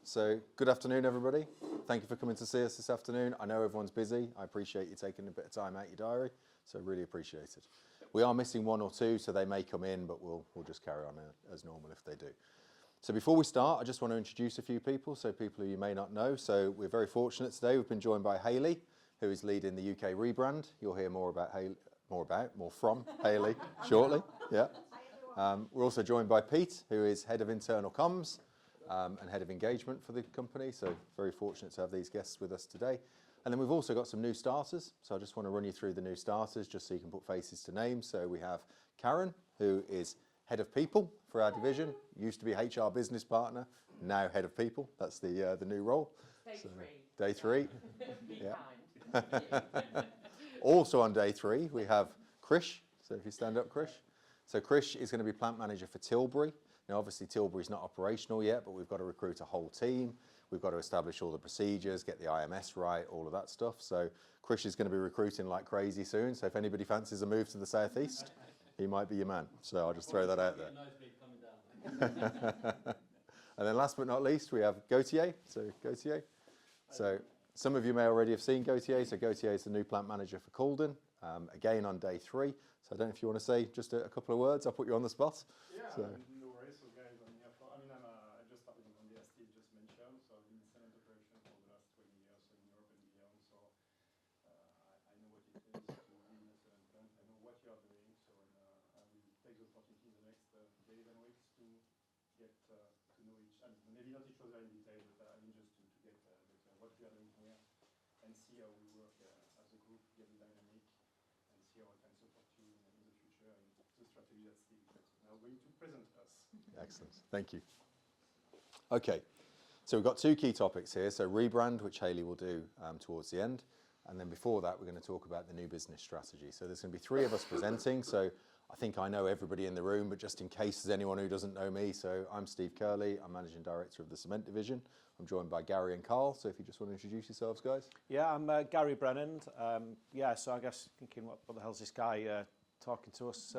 So good afternoon, everybody. Thank you for coming to see us this afternoon. I know everyone's busy. I appreciate you taking a bit of time out of your diary, so really appreciate it. We are missing one or two, so they may come in, but we'll just carry on as normal if they do. So before we start, I just want to introduce a few people, so people who you may not know. So we're very fortunate today. We've been joined by Hayley, who is leading the UK rebrand. You'll hear more from Hayley shortly. Yeah. We're also joined by Pete, who is Head of Internal Comms and Head of Engagement for the company. So very fortunate to have these guests with us today. And then we've also got some new starters. So I just want to run you through the new starters just so you can put faces to names. So we have Karen, who is Head of People for our division. Used to be HR Business Partner, now Head of People. That's the new role. Day three. Yeah. Also on day three, we have Krish. So if you stand up, Krish. So Krish is going to be plant manager for Tilbury. Now, obviously, Tilbury's not operational yet, but we've got to recruit a whole team. We've got to establish all the procedures, get the IMS right, all of that stuff. So Krish is going to be recruiting like crazy soon. So if anybody fancies a move to the southeast, he might be your man. So I'll just throw that out there. And then last but not least, we have Gautier. So Gautier. So some of you may already have seen Gautier. So Gautier is the new plant manager for Calden, again on day three. So I don't know if you want to say just a couple of words. I'll put you on the spot. Yeah, so. No worries. So guys, I'm here for, I just started on the Steve just mentioned. So I've been in cement operation for the last 20 years in Europe and beyond. So I know what it is to be in a cement plant. I know what you are doing. So I will take the opportunity in the next days and weeks to get to know each, and maybe not each other in detail, but just to get what we are doing here and see how we work as a group, get the dynamic, and see how I can support you in the future and the strategy that Steve is now going to present us. Excellent. Thank you. Okay. So we've got two key topics here. So rebrand, which Hayley will do towards the end. And then before that, we're going to talk about the new business strategy. So there's going to be three of us presenting. So I think I know everybody in the room, but just in case there's anyone who doesn't know me. So I'm Steve Curley. I'm Managing Director of the Cement Division. I'm joined by Gary and Carl. So if you just want to introduce yourselves, guys. Yeah, I'm Gary Brennan. So I guess thinking, what the hell's this guy talking to us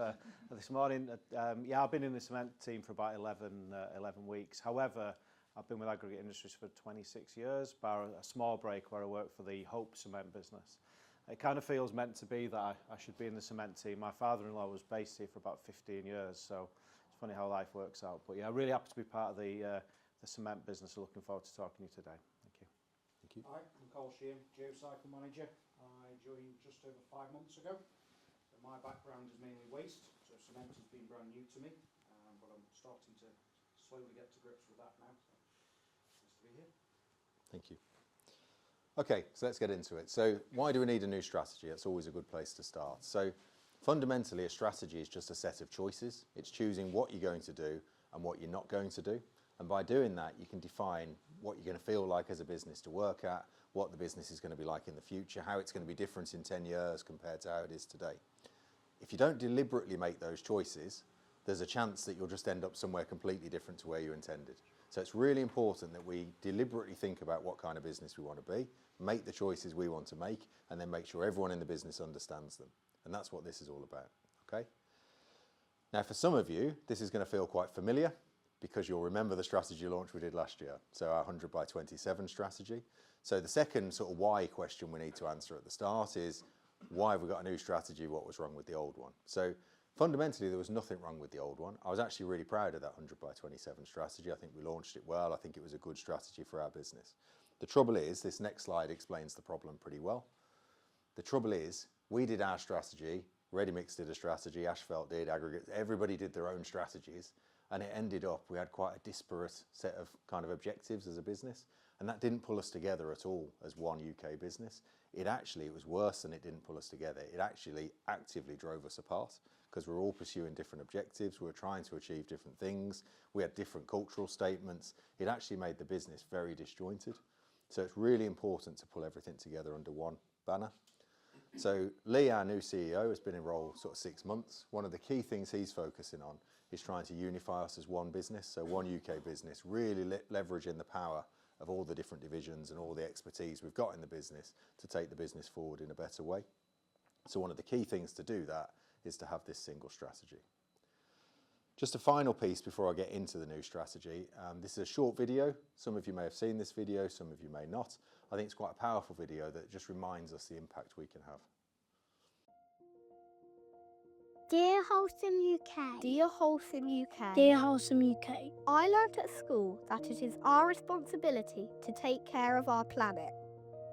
this morning? I've been in the cement team for about 11 weeks. However, I've been with Aggregate Industries for 26 years, bar a small break where I work for the Hope cement business. It kind of feels meant to be that I should be in the cement team. My father-in-law was based here for about 15 years, so it's funny how life works out. But yeah, really happy to be part of the cement business. Looking forward to talking to you today. Thank you. Thank you. Hi, I'm Holcim, Geocycle Manager. I joined just over 5 months ago. So my background is mainly waste, so cement has been brand new to me, but I'm starting to slowly get to grips with that now. So nice to be here. Thank you. Okay, so let's get into it. So why do we need a new strategy? That's always a good place to start. So fundamentally, a strategy is just a set of choices. It's choosing what you're going to do and what you're not going to do. And by doing that, you can define what you're going to feel like as a business to work at, what the business is going to be like in the future, how it's going to be different in 10 years compared to how it is today. If you don't deliberately make those choices, there's a chance that you'll just end up somewhere completely different to where you intended. So it's really important that we deliberately think about what kind of business we want to be, make the choices we want to make, and then make sure everyone in the business understands them. And that's what this is all about, okay? Now, for some of you, this is going to feel quite familiar because you'll remember the strategy launch we did last year. So our 100 by 27 strategy. So the second sort of why question we need to answer at the start is, why have we got a new strategy? What was wrong with the old one? So fundamentally, there was nothing wrong with the old one. I was actually really proud of that 100 by 27 strategy. I think we launched it well. I think it was a good strategy for our business. The trouble is, this next slide explains the problem pretty well. The trouble is, we did our strategy, Ready Mix did a strategy, Asphalt did, Aggregate, everybody did their own strategies, and it ended up, we had quite a disparate set of kind of objectives as a business, and that didn't pull us together at all as one UK business. It was worse than it didn't pull us together. It actually actively drove us apart because we're all pursuing different objectives. We were trying to achieve different things. We had different cultural statements. It actually made the business very disjointed. So it's really important to pull everything together under one banner. So Lee, our new CEO, has been in role sort of 6 months. One of the key things he's focusing on is trying to unify us as one business, so one UK business, really leveraging the power of all the different divisions and all the expertise we've got in the business to take the business forward in a better way. So one of the key things to do that is to have this single strategy. Just a final piece before I get into the new strategy. This is a short video. Some of you may have seen this video, some of you may not. I think it's quite a powerful video that just reminds us the impact we can have. Dear Holcim UK. Dear Holcim UK. Dear Holcim UK. I learnt at school that it is our responsibility to take care of our planet.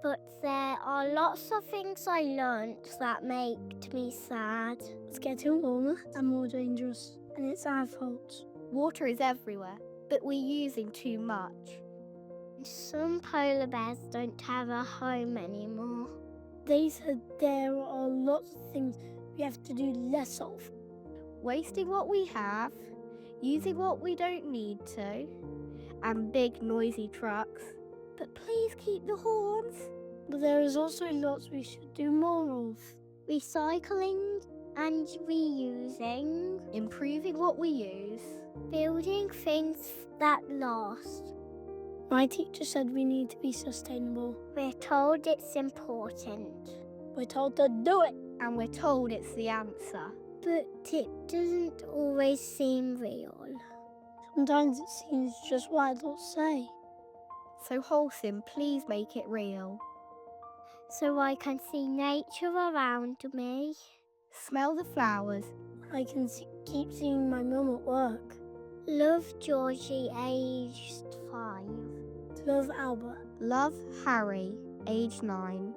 But there are lots of things I learnt that make me sad. It's getting warmer and more dangerous, and it's our fault. Water is everywhere, but we're using too much. Some polar bears don't have a home anymore. They said there are lots of things we have to do less of. Wasting what we have, using what we don't need to, and big noisy trucks. But please keep the horns. But there is also lots we should do more of. Recycling and reusing. Improving what we use. Building things that last. My teacher said we need to be sustainable. We're told it's important. We're told to do it. And we're told it's the answer. But it doesn't always seem real. Sometimes it seems just what adults say. So Holcim, please make it real. So I can see nature around me. Smell the flowers. I can keep seeing my mum at work. Love Georgie, aged 5. Love Albert. Love Harry, age 9.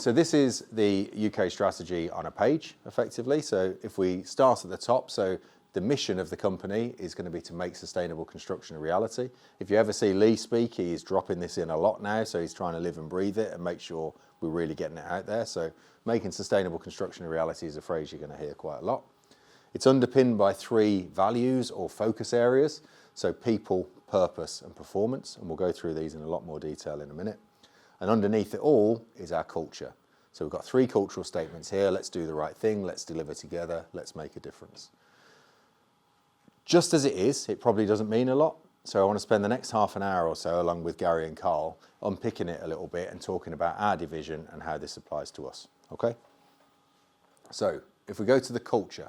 So this is the UK strategy on a page, effectively. So if we start at the top, so the mission of the company is going to be to make sustainable construction a reality. If you ever see Lee speak, he's dropping this in a lot now, so he's trying to live and breathe it and make sure we're really getting it out there. So making sustainable construction a reality is a phrase you're going to hear quite a lot. It's underpinned by 3 values or focus areas, so people, purpose and performance, and we'll go through these in a lot more detail in a minute. And underneath it all is our culture. So we've got 3 cultural statements here. Let's do the right thing, let's deliver together, let's make a difference. Just as it is, it probably doesn't mean a lot. So I want to spend the next half an hour or so, along with Gary and Carl, unpicking it a little bit and talking about our division and how this applies to us, okay? So if we go to the culture,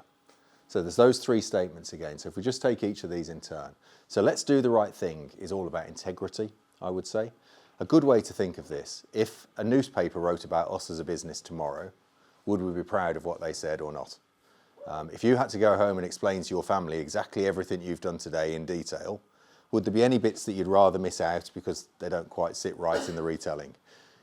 so there's those 3 statements again. So if we just take each of these in turn. So let's do the right thing is all about integrity, I would say. A good way to think of this, if a newspaper wrote about us as a business tomorrow, would we be proud of what they said or not? If you had to go home and explain to your family exactly everything you've done today in detail, would there be any bits that you'd rather miss out because they don't quite sit right in the retelling?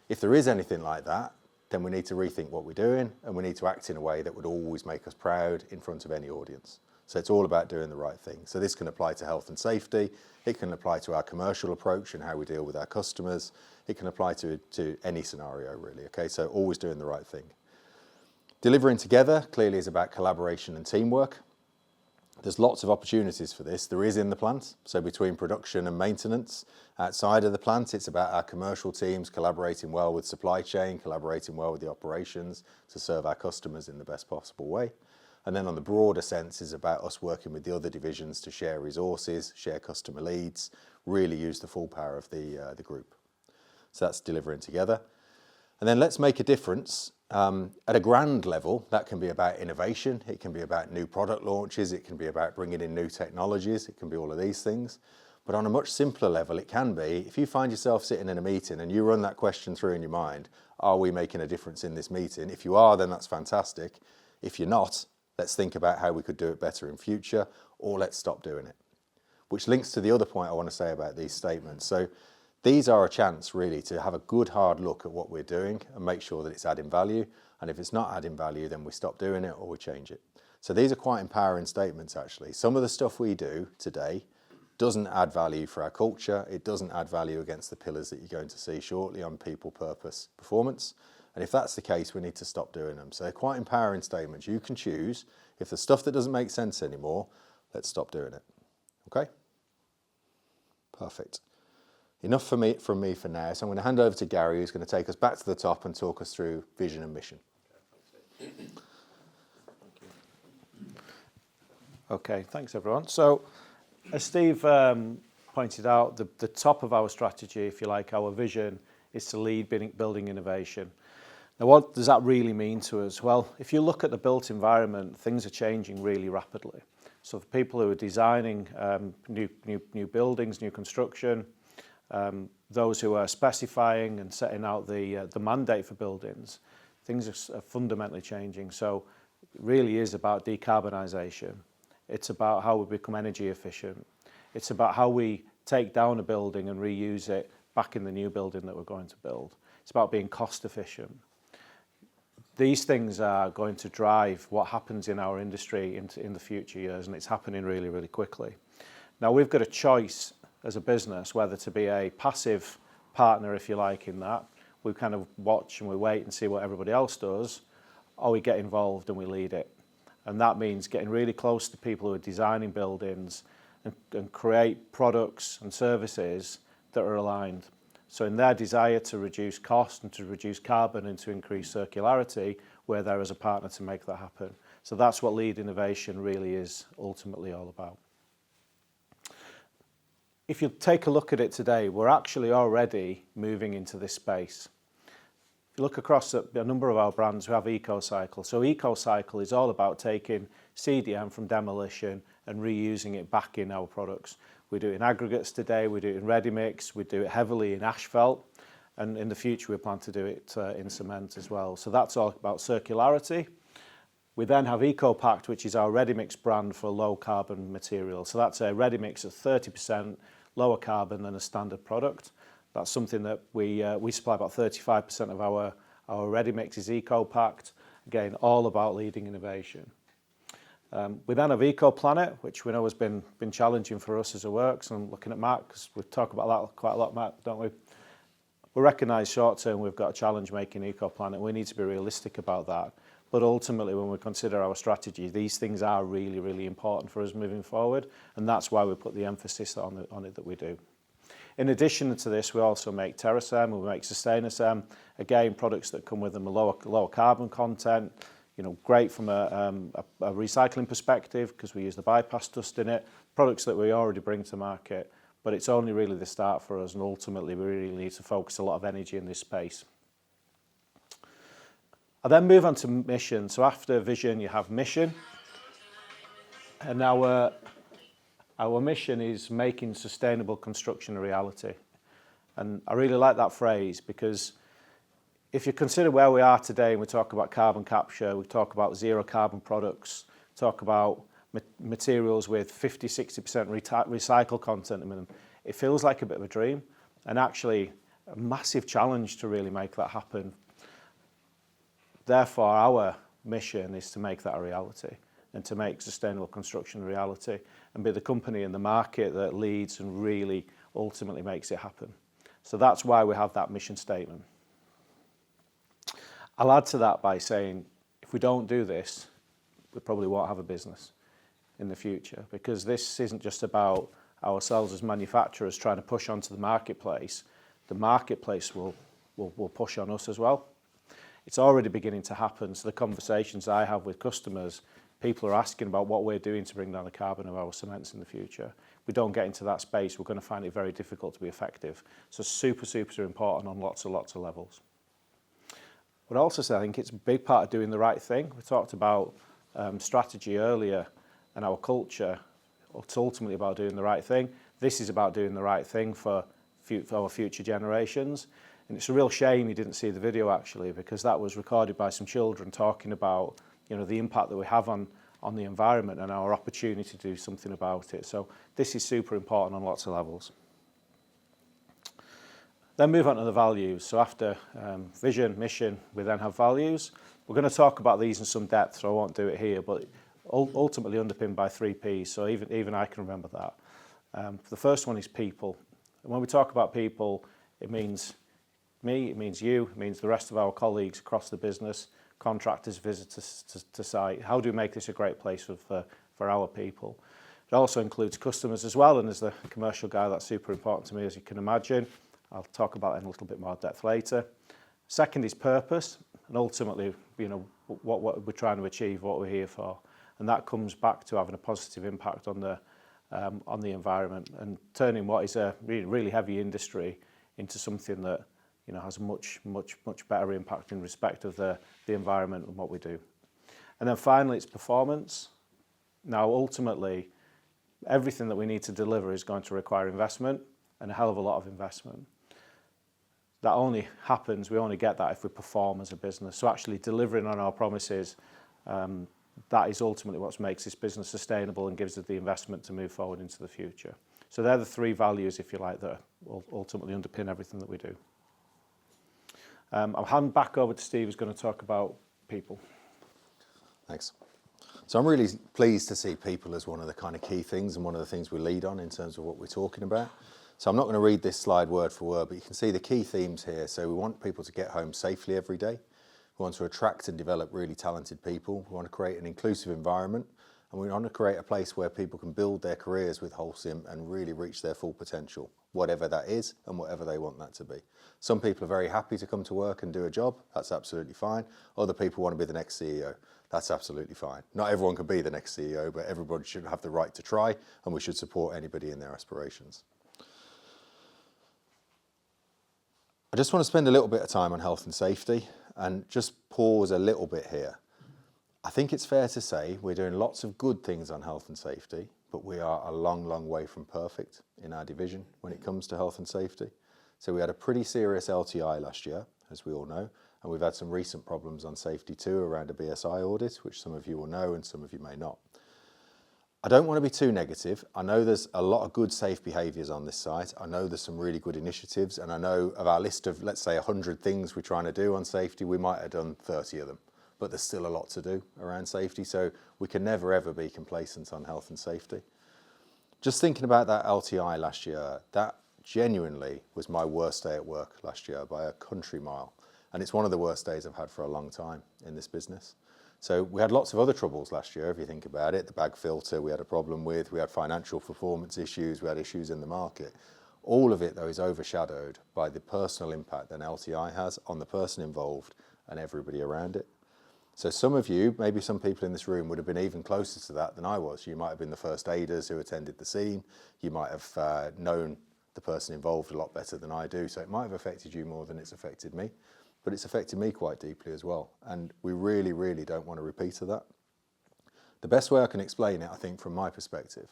If there is anything like that, then we need to rethink what we're doing and we need to act in a way that would always make us proud in front of any audience. So it's all about doing the right thing. So this can apply to health and safety, it can apply to our commercial approach and how we deal with our customers, it can apply to any scenario really, okay? So always doing the right thing. Delivering together clearly is about collaboration and teamwork. There's lots of opportunities for this. There is in the plant, so between production and maintenance. Outside of the plant, it's about our commercial teams collaborating well with supply chain, collaborating well with the operations to serve our customers in the best possible way. And then on the broader sense is about us working with the other divisions to share resources, share customer leads, really use the full power of the group. So that's delivering together. And then let's make a difference. At a grand level, that can be about innovation, it can be about new product launches, it can be about bringing in new technologies, it can be all of these things. But on a much simpler level, it can be, if you find yourself sitting in a meeting and you run that question through in your mind, are we making a difference in this meeting? If you are, then that's fantastic. If you're not, let's think about how we could do it better in future, or let's stop doing it. Which links to the other point I want to say about these statements. So these are a chance really to have a good hard look at what we're doing and make sure that it's adding value. And if it's not adding value, then we stop doing it or we change it. So these are quite empowering statements actually. Some of the stuff we do today doesn't add value for our culture. It doesn't add value against the pillars that you're going to see shortly on people, purpose, performance. And if that's the case, we need to stop doing them. So they're quite empowering statements. You can choose, if there's stuff that doesn't make sense anymore, let's stop doing it. Okay? Perfect. Enough from me for now. So I'm going to hand over to Gary, who's going to take us back to the top and talk us through vision and mission. Okay, thanks everyone. So as Steve pointed out, the top of our strategy, if you like, our vision, is to lead building innovation. Now, what does that really mean to us? Well, if you look at the built environment, things are changing really rapidly. So for people who are designing new buildings, new construction, those who are specifying and setting out the mandate for buildings, things are fundamentally changing. So it really is about decarbonisation. It's about how we become energy efficient. It's about how we take down a building and reuse it back in the new building that we're going to build. It's about being cost efficient. These things are going to drive what happens in our industry in the future years, and it's happening really, really quickly. Now, we've got a choice as a business whether to be a passive partner, if you like, in that. We kind of watch and we wait and see what everybody else does, or we get involved and we lead it. And that means getting really close to people who are designing buildings and create products and services that are aligned. So in their desire to reduce cost and to reduce carbon and to increase circularity, we're there as a partner to make that happen. So that's what lead innovation really is ultimately all about. If you take a look at it today, we're actually already moving into this space. If you look across a number of our brands, we have EcoCycle. So EcoCycle is all about taking CDM from demolition and reusing it back in our products. We do it in aggregates today, we do it in ready mix, we do it heavily in asphalt, and in the future we plan to do it in cement as well. So that's all about circularity. We then have EcoPact, which is our ready mix brand for low carbon material. So that's a ready mix of 30% lower carbon than a standard product. That's something that we supply about 35% of our ready mix is EcoPact. Again, all about leading innovation. We then have EcoPlanet, which we know has been challenging for us as a works. And I'm looking at Matt, because we talk about that quite a lot, Matt, don't we? We recognise short term we've got a challenge making EcoPlanet. We need to be realistic about that. But ultimately, when we consider our strategy, these things are really, really important for us moving forward. And that's why we put the emphasis on it that we do. In addition to this, we also make TerraSem, we make SustainASem, again, products that come with them a lower carbon content, you know, great from a recycling perspective because we use the bypass dust in it, products that we already bring to market, but it's only really the start for us, and ultimately we really need to focus a lot of energy in this space. I then move on to mission. So after vision, you have mission, and our mission is making sustainable construction a reality. And I really like that phrase because if you consider where we are today and we talk about carbon capture, we talk about zero carbon products, talk about materials with 50-60% recycled content in them, it feels like a bit of a dream and actually a massive challenge to really make that happen. Therefore, our mission is to make that a reality and to make sustainable construction a reality and be the company in the market that leads and really ultimately makes it happen. So that's why we have that mission statement. I'll add to that by saying, if we don't do this, we probably won't have a business in the future because this isn't just about ourselves as manufacturers trying to push onto the marketplace. The marketplace will push on us as well. It's already beginning to happen. So the conversations I have with customers, people are asking about what we're doing to bring down the carbon of our cements in the future. If we don't get into that space, we're going to find it very difficult to be effective. So super, super important on lots of levels. But also, I think it's a big part of doing the right thing. We talked about strategy earlier and our culture. It's ultimately about doing the right thing. This is about doing the right thing for our future generations. And it's a real shame you didn't see the video actually, because that was recorded by some children talking about, you know, the impact that we have on the environment and our opportunity to do something about it. So this is super important on lots of levels. Then move on to the values. So after vision, mission, we then have values. We're going to talk about these in some depth, so I won't do it here, but ultimately underpinned by 3 Ps, so even I can remember that. The first one is people. And when we talk about people, it means me, it means you, it means the rest of our colleagues across the business, contractors, visitors to site. How do we make this a great place for our people? It also includes customers as well, and as the commercial guy, that's super important to me, as you can imagine. I'll talk about it in a little bit more depth later. Second is purpose, and ultimately, you know, what we're trying to achieve, what we're here for. And that comes back to having a positive impact on the environment and turning what is a really, really heavy industry into something that, has a much better impact in respect of the environment and what we do. And then finally, it's performance. Now, ultimately, everything that we need to deliver is going to require investment, and a hell of a lot of investment. That only happens, we only get that if we perform as a business. So actually delivering on our promises, that is ultimately what makes this business sustainable and gives us the investment to move forward into the future. So they're the three values, if you like, that ultimately underpin everything that we do. I'll hand back over to Steve, who's going to talk about people. Thanks. So I'm really pleased to see people as one of the kind of key things and one of the things we lead on in terms of what we're talking about. So I'm not going to read this slide word for word, but you can see the key themes here. So we want people to get home safely every day. We want to attract and develop really talented people. We want to create an inclusive environment, and we want to create a place where people can build their careers with Holcim and really reach their full potential, whatever that is and whatever they want that to be. Some people are very happy to come to work and do a job. That's absolutely fine. Other people want to be the next CEO. That's absolutely fine. Not everyone can be the next CEO, but everybody should have the right to try, and we should support anybody in their aspirations. I just want to spend a little bit of time on health and safety and just pause a little bit here. I think it's fair to say we're doing lots of good things on health and safety, but we are a long, long way from perfect in our division when it comes to health and safety. So we had a pretty serious LTI last year, as we all know, and we've had some recent problems on safety too around a BSI audit, which some of you will know and some of you may not. I don't want to be too negative. I know there's a lot of good safe behaviours on this site. I know there's some really good initiatives, and I know of our list of, let's say, 100 things we're trying to do on safety, we might have done 30 of them, but there's still a lot to do around safety, so we can never ever be complacent on health and safety. Just thinking about that LTI last year, that genuinely was my worst day at work last year by a country mile, and it's one of the worst days I've had for a long time in this business. So we had lots of other troubles last year, if you think about it. The bag filter we had a problem with, we had financial performance issues, we had issues in the market. All of it, though, is overshadowed by the personal impact that an LTI has on the person involved and everybody around it. So some of you, maybe some people in this room, would have been even closer to that than I was. You might have been the first aiders who attended the scene. You might have known the person involved a lot better than I do. So it might have affected you more than it's affected me. But it's affected me quite deeply as well. And we really, really don't want a repeat of that. The best way I can explain it, I think, from my perspective,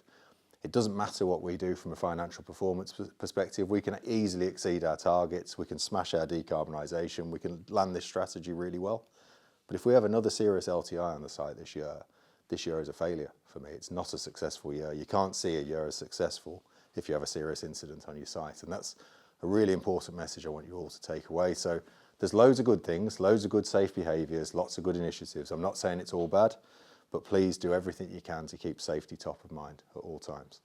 it doesn't matter what we do from a financial performance perspective. We can easily exceed our targets. We can smash our decarbonisation. We can land this strategy really well. But if we have another serious LTI on the site this year is a failure for me. It's not a successful year. You can't see a year as successful if you have a serious incident on your site. And that's a really important message I want you all to take away. So there's loads of good things, loads of good safe behaviours, lots of good initiatives. I'm not saying it's all bad, but please do everything you can to keep safety top of mind at all times.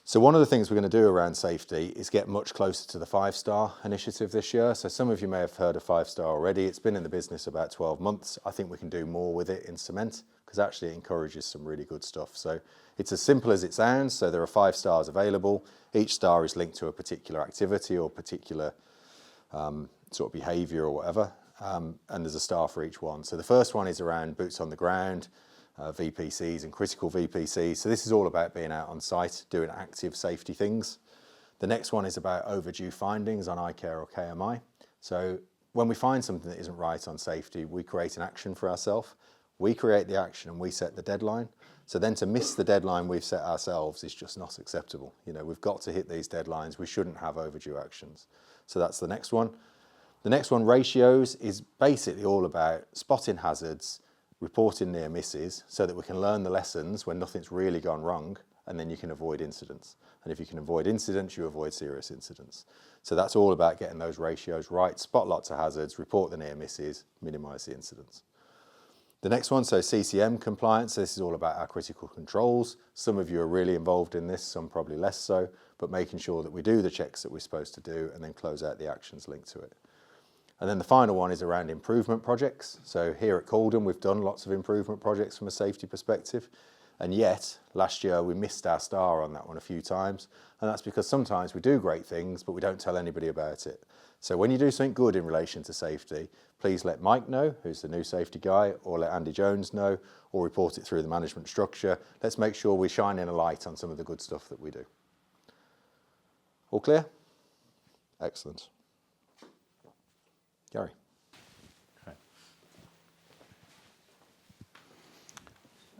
So one of the things we're going to do around safety is get much closer to the 5-star initiative this year. So some of you may have heard of 5-star already. It's been in the business about 12 months. I think we can do more with it in cement because actually it encourages some really good stuff. So it's as simple as it sounds. So there are 5 stars available. Each star is linked to a particular activity or particular sort of behaviour or whatever, and there's a star for each one. So the first one is around boots on the ground, VPCs and critical VPCs. So this is all about being out on site, doing active safety things. The next one is about overdue findings on iCare or KMI. So when we find something that isn't right on safety, we create an action for ourselves. We create the action and we set the deadline. So then to miss the deadline we've set ourselves is just not acceptable. You know, we've got to hit these deadlines. We shouldn't have overdue actions. So that's the next one. The next one, ratios, is basically all about spotting hazards, reporting near misses, so that we can learn the lessons when nothing's really gone wrong, and then you can avoid incidents. And if you can avoid incidents, you avoid serious incidents. So that's all about getting those ratios right, spot lots of hazards, report the near misses, minimise the incidents. The next one, so CCM compliance, so this is all about our critical controls. Some of you are really involved in this, some probably less so, but making sure that we do the checks that we're supposed to do and then close out the actions linked to it. And then the final one is around improvement projects. So here at Calden, we've done lots of improvement projects from a safety perspective. And yet, last year, we missed our star on that one a few times. And that's because sometimes we do great things, but we don't tell anybody about it. So when you do something good in relation to safety, please let Mike know, who's the new safety guy, or let Andy Jones know, or report it through the management structure. Let's make sure we're shining a light on some of the good stuff that we do. All clear? Excellent. Gary.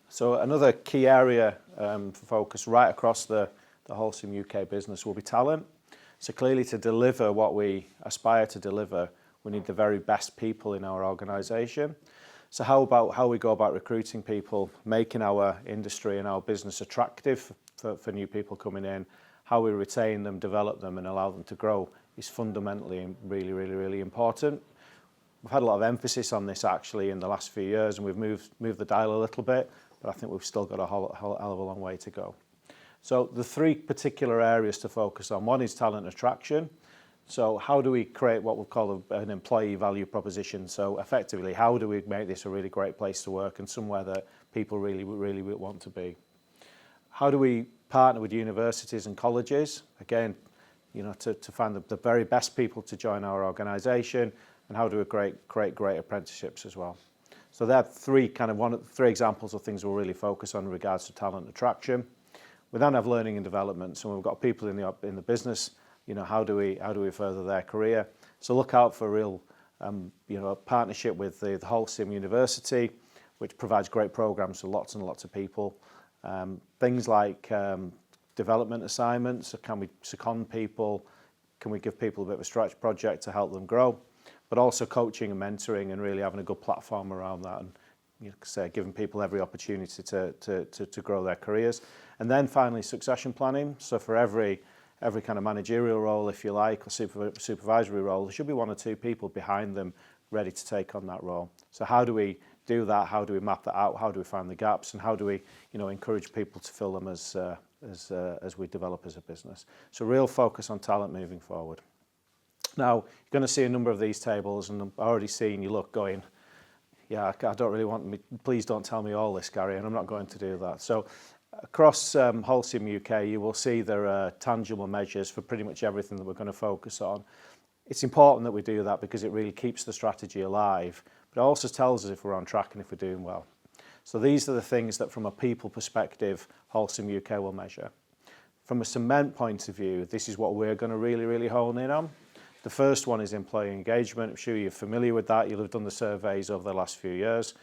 So another key area for focus right across the Holcim UK business will be talent. So clearly to deliver what we aspire to deliver, we need the very best people in our organisation. So how we go about recruiting people, making our industry and our business attractive for new people coming in, how we retain them, develop them and allow them to grow is fundamentally really important. We've had a lot of emphasis on this actually in the last few years, and we've moved the dial a little bit, but I think we've still got a hell of a long way to go. So the three particular areas to focus on. One is talent attraction. So how do we create what we call an employee value proposition? So effectively, how do we make this a really great place to work and somewhere that people really want to be? How do we partner with universities and colleges? Again, you know, to find the very best people to join our organisation, and how do we create great apprenticeships as well? So there are three examples of things we'll really focus on in regards to talent attraction. We then have learning and development. So we've got people in the business. You know, how do we further their career? So look out for a real, a partnership with the Holcim University, which provides great programs for lots and lots of people. Things like development assignments. So can we second people? Can we give people a bit of a stretch project to help them grow? But also coaching and mentoring and really having a good platform around that, and giving people every opportunity to grow their careers. And then finally, succession planning. So for every kind of managerial role, if you like, or supervisory role, there should be one or two people behind them ready to take on that role. So how do we do that? How do we map that out? How do we find the gaps? And how do we, encourage people to fill them as we develop as a business? So real focus on talent moving forward. Now, you're going to see a number of these tables, and I've already seen you look going, yeah, I don't really want me, please don't tell me all this, Gary, and I'm not going to do that. So across Holcim UK, you will see there are tangible measures for pretty much everything that we're going to focus on. It's important that we do that because it really keeps the strategy alive, but it also tells us if we're on track and if we're doing well. So these are the things that from a people perspective, Holcim UK will measure. From a cement point of view, this is what we're going to really hone in on. The first one is employee engagement. I'm sure you're familiar with that. You'll have done the surveys over the last few years.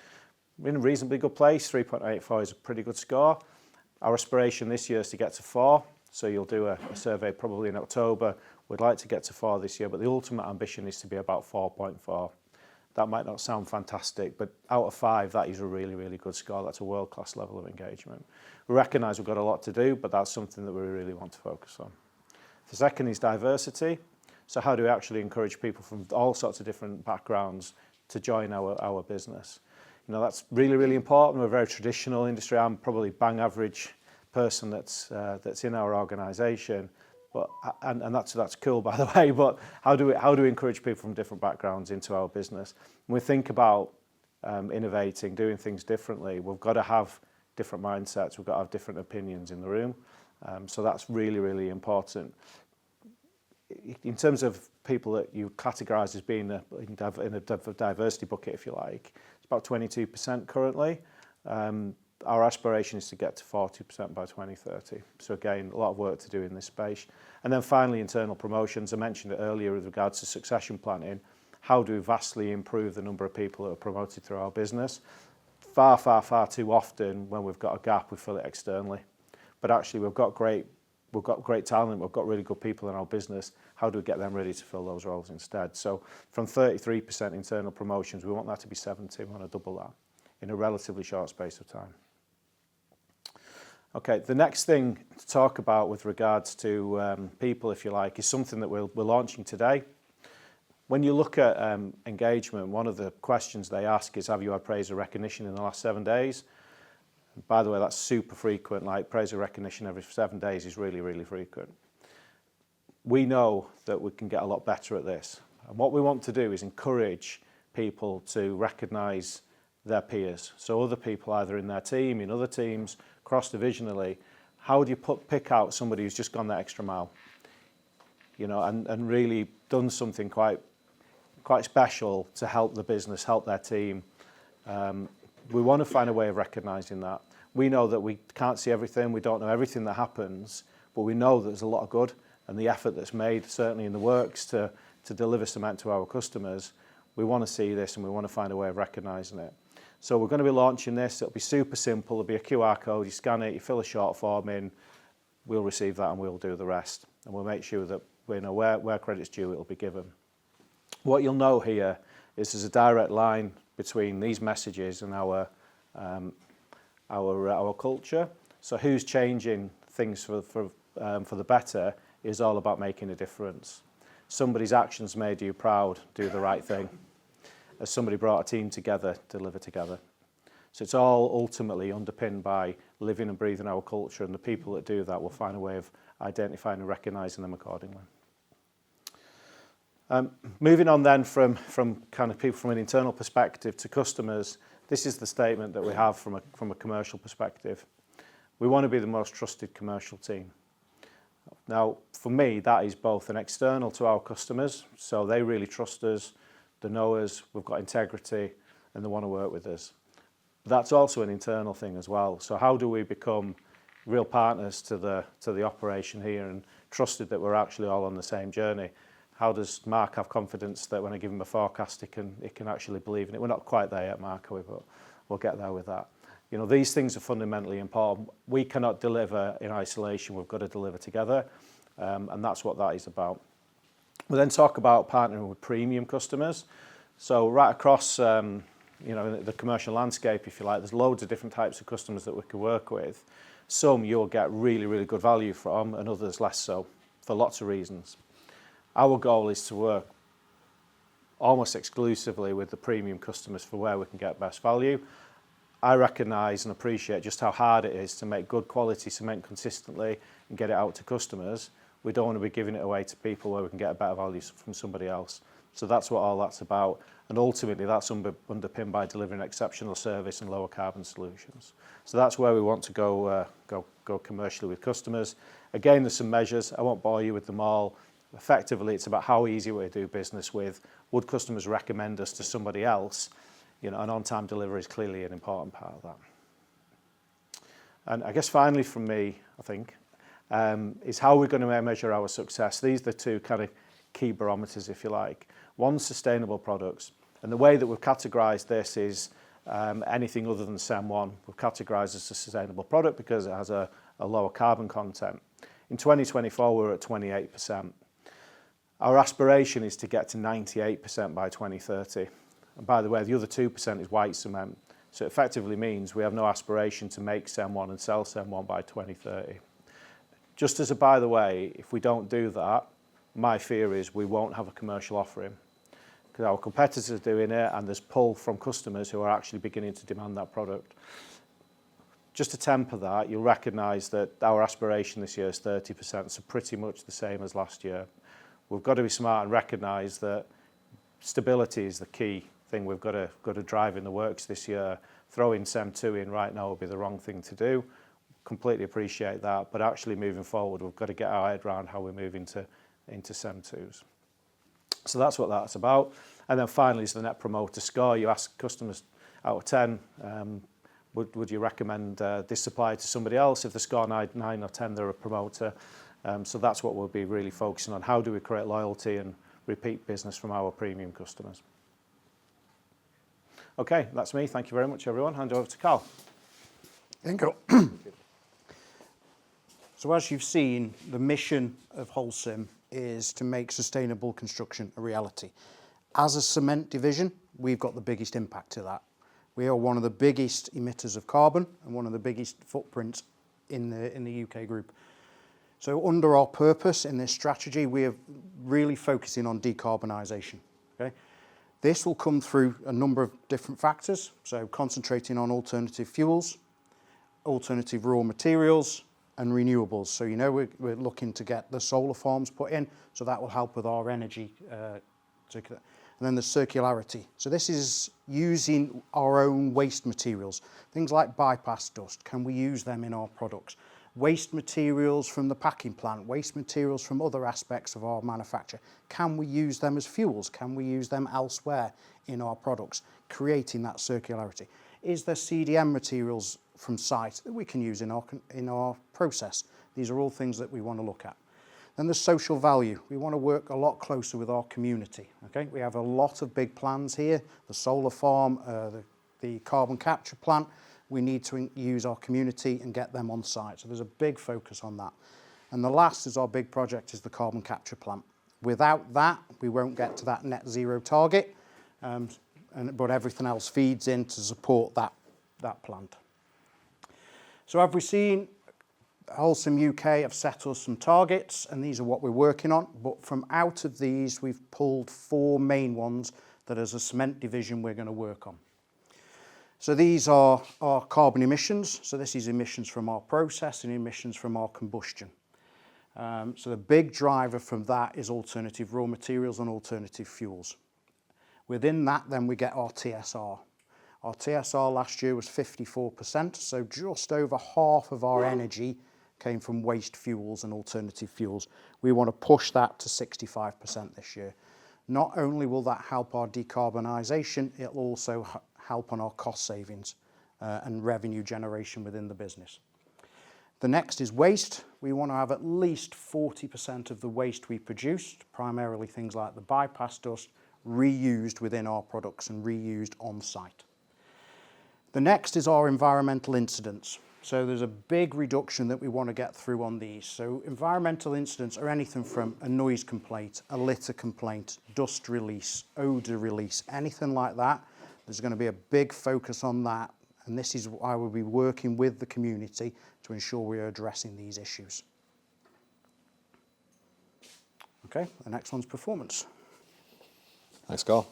We're in a reasonably good place. 3.84 is a pretty good score. Our aspiration this year is to get to 4. So you'll do a survey probably in October. We'd like to get to 4 this year, but the ultimate ambition is to be about 4.4. That might not sound fantastic, but out of 5, that is a really good score. That's a world-class level of engagement. We recognise we've got a lot to do, but that's something that we really want to focus on. The second is diversity. So how do we actually encourage people from all sorts of different backgrounds to join our business? That's really important. We're a very traditional industry. I'm probably bang average person that's in our organisation, but and that's cool, by the way. But how do we encourage people from different backgrounds into our business? When we think about innovating, doing things differently, we've got to have different mindsets. We've got to have different opinions in the room. So that's really important. In terms of people that you categorise as being in a diversity bucket, if you like, it's about 22% currently. Our aspiration is to get to 40% by 2030. So again, a lot of work to do in this space. And then finally, internal promotions. I mentioned it earlier with regards to succession planning. How do we vastly improve the number of people that are promoted through our business? Far too often, when we've got a gap, we fill it externally. But actually, we've got great talent, we've got really good people in our business. How do we get them ready to fill those roles instead? So from 33% internal promotions, we want that to be 70. We want to double that in a relatively short space of time. Okay, the next thing to talk about with regards to people, if you like, is something that we're launching today. When you look at engagement, one of the questions they ask is, have you had praise or recognition in the last 7 days? By the way, that's super frequent. Like praise or recognition every 7 days is really frequent. We know that we can get a lot better at this. And what we want to do is encourage people to recognise their peers. So other people either in their team, in other teams, cross-divisionally, how do you pick out somebody who's just gone that extra mile? And really done something quite special to help the business, help their team. We want to find a way of recognising that. We know that we can't see everything, we don't know everything that happens, but we know there's a lot of good, and the effort that's made, certainly in the works to deliver cement to our customers, We want to see this and we want to find a way of recognising it. So we're going to be launching this. It'll be super simple. There'll be a QR code. You scan it, you fill a short form in, we'll receive that and we'll do the rest. And we'll make sure that we know where credit's due, it'll be given. What you'll know here is there's a direct line between these messages and our culture. So who's changing things for the better is all about making a difference. Somebody's actions made you proud, do the right thing. As somebody brought a team together, deliver together. So it's all ultimately underpinned by living and breathing our culture, and the people that do that will find a way of identifying and recognising them accordingly. Moving on then from kind of people from an internal perspective to customers, this is the statement that we have from a commercial perspective. We want to be the most trusted commercial team. Now, for me, that is both an external to our customers, so they really trust us, they know us, we've got integrity, and they want to work with us. But that's also an internal thing as well. So how do we become real partners to the operation here and trusted that we're actually all on the same journey? How does Mark have confidence that when I give him a forecast, he can actually believe in it? We're not quite there yet, Mark, are we? But we'll get there with that. You know, these things are fundamentally important. We cannot deliver in isolation. We've got to deliver together, and that's what that is about. We'll then talk about partnering with premium customers. So right across, you know, the commercial landscape, if you like, there's loads of different types of customers that we can work with. Some you'll get really, really good value from, and others less so, for lots of reasons. Our goal is to work almost exclusively with the premium customers for where we can get best value. I recognise and appreciate just how hard it is to make good quality cement consistently and get it out to customers. We don't want to be giving it away to people where we can get a better value from somebody else. So that's what all that's about. And ultimately, that's underpinned by delivering exceptional service and lower carbon solutions. So that's where we want to go commercially with customers. Again, there's some measures. I won't bore you with them all. Effectively, it's about how easy we do business with. Would customers recommend us to somebody else? You know, and on-time delivery is clearly an important part of that. And I guess finally from me, I think, is how we're going to measure our success. These are the two kind of key barometers, if you like. One, sustainable products. And the way that we've categorised this is anything other than SEM1. We've categorised as a sustainable product because it has a lower carbon content. In 2024, we're at 28%. Our aspiration is to get to 98% by 2030. And by the way, the other 2% is white cement. So it effectively means we have no aspiration to make SEM1 and sell SEM1 by 2030. Just as a by the way, if we don't do that, my fear is we won't have a commercial offering. Because our competitors are doing it and there's pull from customers who are actually beginning to demand that product. Just to temper that, you'll recognise that our aspiration this year is 30%, so pretty much the same as last year. We've got to be smart and recognise that stability is the key thing we've got to drive in the works this year. Throwing SEM2 in right now would be the wrong thing to do. Completely appreciate that, but actually moving forward, we've got to get our head around how we move into SEM2s. So that's what that's about. And then finally is the Net Promoter Score. You ask customers out of 10, would you recommend this supplier to somebody else? If they score 9 or 10, they're a promoter. So that's what we'll be really focusing on. How do we create loyalty and repeat business from our premium customers? Okay, that's me. Thank you very much, everyone. Hand over to Carl. Thank you. So as you've seen, the mission of Holcim is to make sustainable construction a reality. As a cement division, we've got the biggest impact to that. We are one of the biggest emitters of carbon and one of the biggest footprints in the UK group. So under our purpose in this strategy, we are really focusing on decarbonisation. Okay? This will come through a number of different factors. So concentrating on alternative fuels, alternative raw materials, and renewables. So you know we're looking to get the solar farms put in, so that will help with our energy. And then the circularity. So this is using our own waste materials. Things like bypass dust, can we use them in our products? Waste materials from the packing plant, waste materials from other aspects of our manufacture. Can we use them as fuels? Can we use them elsewhere in our products? Creating that circularity. Is there CDM materials from site that we can use in our process? These are all things that we want to look at. Then there's social value. We want to work a lot closer with our community. Okay, we have a lot of big plans here, the solar farm, the carbon capture plant. We need to use our community and get them on site. So there's a big focus on that. And the last is our big project is the carbon capture plant. Without that, we won't get to that net zero target, but everything else feeds in to support that plant. So have we seen Holcim UK have set us some targets, and these are what we're working on, but from out of these we've pulled 4 main ones that as a cement division we're going to work on. So these are our carbon emissions, so this is emissions from our process and emissions from our combustion. So the big driver from that is alternative raw materials and alternative fuels. Within that then we get our TSR. Our TSR last year was 54%, so just over half of our energy came from waste fuels and alternative fuels. We want to push that to 65% this year. Not only will that help our decarbonisation, it'll also help on our cost savings and revenue generation within the business. The next is waste. We want to have at least 40% of the waste we produce, primarily things like the bypass dust, reused within our products and reused on site. The next is our environmental incidents. So there's a big reduction that we want to get through on these. So environmental incidents are anything from a noise complaint, a litter complaint, dust release, odour release, anything like that. There's going to be a big focus on that, and this is why we'll be working with the community to ensure we are addressing these issues. Okay, the next one's performance. Thanks, Carl.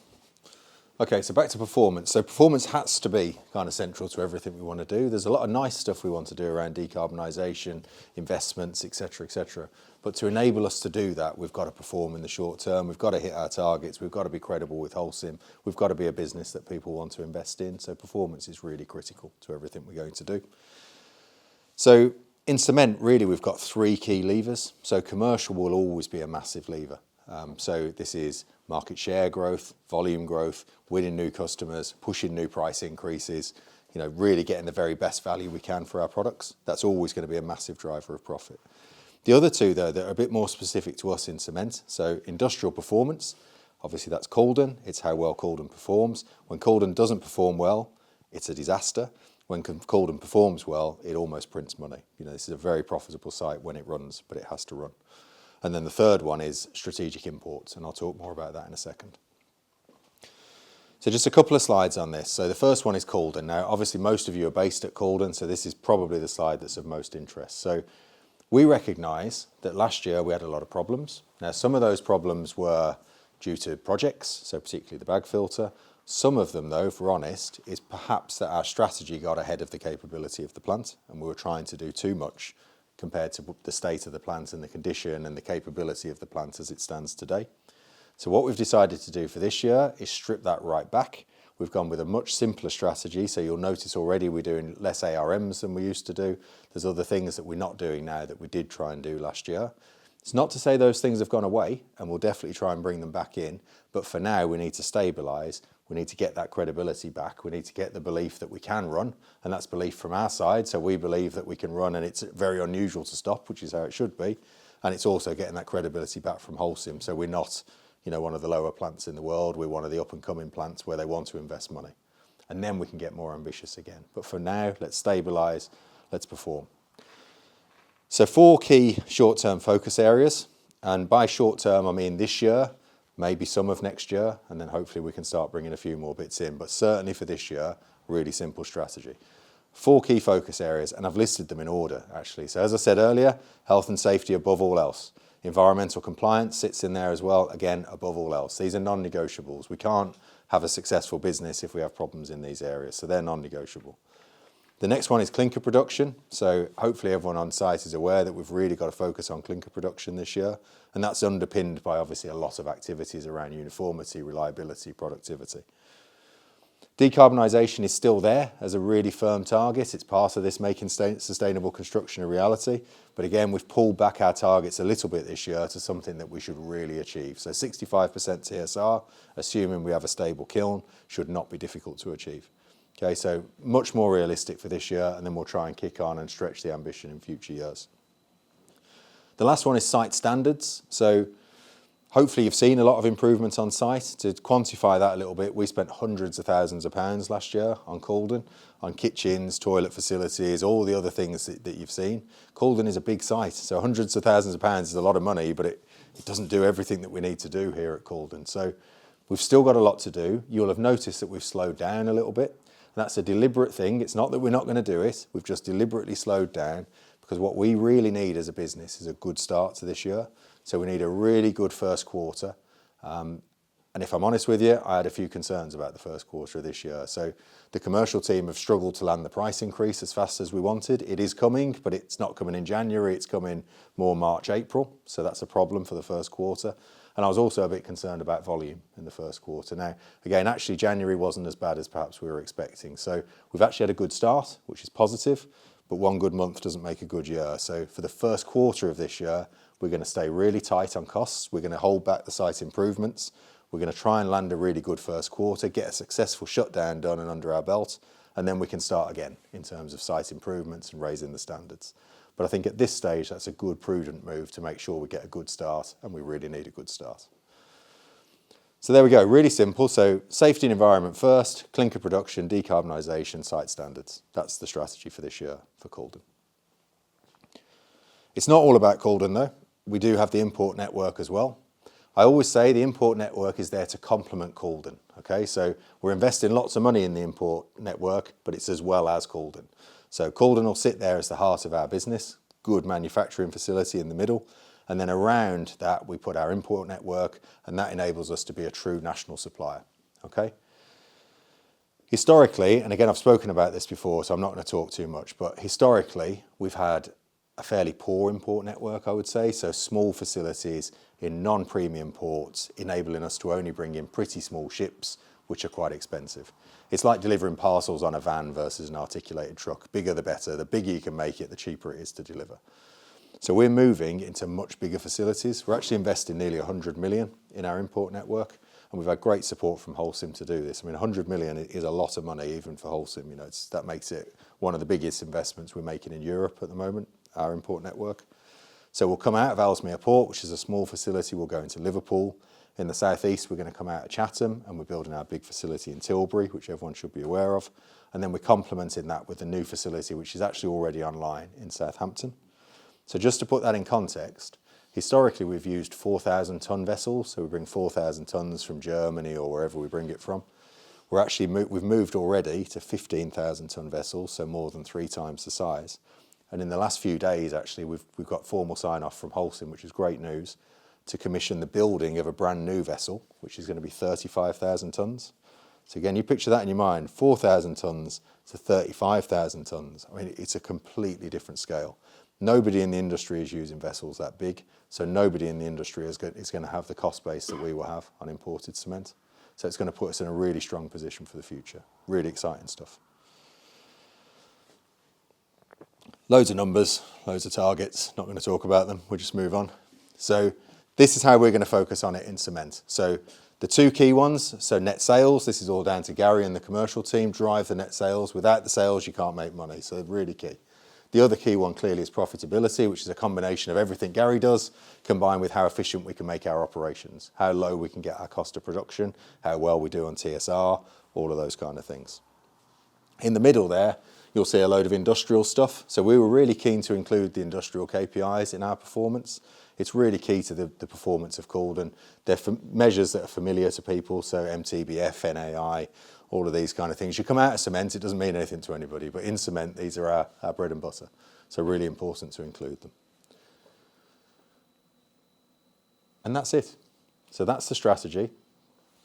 Okay, so back to performance. So performance has to be kind of central to everything we want to do. There's a lot of nice stuff we want to do around decarbonisation, investments, etc., etc. But to enable us to do that, we've got to perform in the short term. We've got to hit our targets. We've got to be credible with Holcim. We've got to be a business that people want to invest in. So performance is really critical to everything we're going to do. So in cement, really, we've got 3 key levers. So commercial will always be a massive lever. So this is market share growth, volume growth, winning new customers, pushing new price increases, really getting the very best value we can for our products. That's always going to be a massive driver of profit. The other 2, though, that are a bit more specific to us in cement. So industrial performance, obviously that's Calden. It's how well Calden performs. When Calden doesn't perform well, it's a disaster. When Calden performs well, it almost prints money. This is a very profitable site when it runs, but it has to run. And then the third one is strategic imports, and I'll talk more about that in a second. So just a couple of slides on this. So the first one is Calden. Now, obviously, most of you are based at Calden, so this is probably the slide that's of most interest. So we recognise that last year we had a lot of problems. Now, some of those problems were due to projects, so particularly the bag filter. Some of them, though, if we're honest, is perhaps that our strategy got ahead of the capability of the plant, and we were trying to do too much compared to the state of the plant and the condition and the capability of the plant as it stands today. So what we've decided to do for this year is strip that right back. We've gone with a much simpler strategy, so you'll notice already we're doing less ARMs than we used to do. There's other things that we're not doing now that we did try and do last year. It's not to say those things have gone away, and we'll definitely try and bring them back in, but for now we need to stabilise. We need to get that credibility back. We need to get the belief that we can run, and that's belief from our side. So we believe that we can run, and it's very unusual to stop, which is how it should be. And it's also getting that credibility back from Holcim. So we're not, one of the lower plants in the world. We're one of the up-and-coming plants where they want to invest money. And then we can get more ambitious again. But for now, let's stabilise, let's perform. So 4 key short-term focus areas. And by short-term, I mean this year, maybe some of next year, and then hopefully we can start bringing a few more bits in. But certainly for this year, really simple strategy. 4 key focus areas, and I've listed them in order, actually. So as I said earlier, health and safety above all else. Environmental compliance sits in there as well, again, above all else. These are non-negotiables. We can't have a successful business if we have problems in these areas, so they're non-negotiable. The next one is clinker production. So hopefully everyone on site is aware that we've really got to focus on clinker production this year. And that's underpinned by obviously a lot of activities around uniformity, reliability, productivity. Decarbonisation is still there as a really firm target. It's part of this making sustainable construction a reality. But again, we've pulled back our targets a little bit this year to something that we should really achieve. So 65% TSR, assuming we have a stable kiln, should not be difficult to achieve. Okay, so much more realistic for this year, and then we'll try and kick on and stretch the ambition in future years. The last one is site standards. So hopefully you've seen a lot of improvements on site. To quantify that a little bit, we spent hundreds of thousands of pounds last year on Calden, on kitchens, toilet facilities, all the other things that you've seen. Calden is a big site, so hundreds of thousands of pounds is a lot of money, but it doesn't do everything that we need to do here at Calden. So we've still got a lot to do. You'll have noticed that we've slowed down a little bit. And that's a deliberate thing. It's not that we're not going to do it. We've just deliberately slowed down because what we really need as a business is a good start to this year. So we need a really good first quarter. And if I'm honest with you, I had a few concerns about the first quarter of this year. So the commercial team have struggled to land the price increase as fast as we wanted. It is coming, but it's not coming in January. It's coming more March, April. So that's a problem for the first quarter. And I was also a bit concerned about volume in the first quarter. Now, again, actually January wasn't as bad as perhaps we were expecting. So we've actually had a good start, which is positive, but one good month doesn't make a good year. So for the first quarter of this year, we're going to stay really tight on costs. We're going to hold back the site improvements. We're going to try and land a really good first quarter, get a successful shutdown done and under our belt, and then we can start again in terms of site improvements and raising the standards. But I think at this stage, that's a good, prudent move to make sure we get a good start, and we really need a good start. So there we go, really simple. So safety and environment first, clinker production, decarbonisation, site standards. That's the strategy for this year for Calden. It's not all about Calden though. We do have the import network as well. I always say the import network is there to complement Calden, okay? So we're investing lots of money in the import network, but it's as well as Calden. So Calden will sit there as the heart of our business, good manufacturing facility in the middle, and then around that we put our import network, and that enables us to be a true national supplier, okay? Historically, and again I've spoken about this before, so I'm not going to talk too much, but historically we've had a fairly poor import network, I would say, so small facilities in non-premium ports, enabling us to only bring in pretty small ships, which are quite expensive. It's like delivering parcels on a van versus an articulated truck. Bigger the better. The bigger you can make it, the cheaper it is to deliver. So we're moving into much bigger facilities. We're actually investing nearly 100 million in our import network, and we've had great support from Holcim to do this. I mean, 100 million is a lot of money even for Holcim. You know, that makes it one of the biggest investments we're making in Europe at the moment, our import network. So we'll come out of Ellesmere Port, which is a small facility. We'll go into Liverpool. In the southeast, we're going to come out of Chatham, and we're building our big facility in Tilbury, which everyone should be aware of. And then we're complementing that with a new facility, which is actually already online in Southampton. So just to put that in context, historically we've used 4,000 ton vessels. So we bring 4,000 tons from Germany or wherever we bring it from. We've moved already to 15,000 ton vessels, so more than 3 times the size. And in the last few days, actually, we've got formal sign-off from Holcim, which is great news, to commission the building of a brand new vessel, which is going to be 35,000 tonnes. So again, you picture that in your mind, 4,000 tonnes to 35,000 tonnes. I mean, it's a completely different scale. Nobody in the industry is using vessels that big, so nobody in the industry is going to have the cost base that we will have on imported cement. So it's going to put us in a really strong position for the future. Really exciting stuff. Loads of numbers, loads of targets, not going to talk about them, we'll just move on. So this is how we're going to focus on it in cement. So the 2 key ones, so net sales, this is all down to Gary and the commercial team, drive the net sales. Without the sales, you can't make money, so really key. The other key one clearly is profitability, which is a combination of everything Gary does, combined with how efficient we can make our operations, how low we can get our cost of production, how well we do on TSR, all of those kind of things. In the middle there, you'll see a load of industrial stuff. So we were really keen to include the industrial KPIs in our performance. It's really key to the performance of Calden. They're measures that are familiar to people, so MTBF, NAI, all of these kind of things. You come out of cement, it doesn't mean anything to anybody, but in cement, these are our bread and butter. So really important to include them. And that's it. So that's the strategy.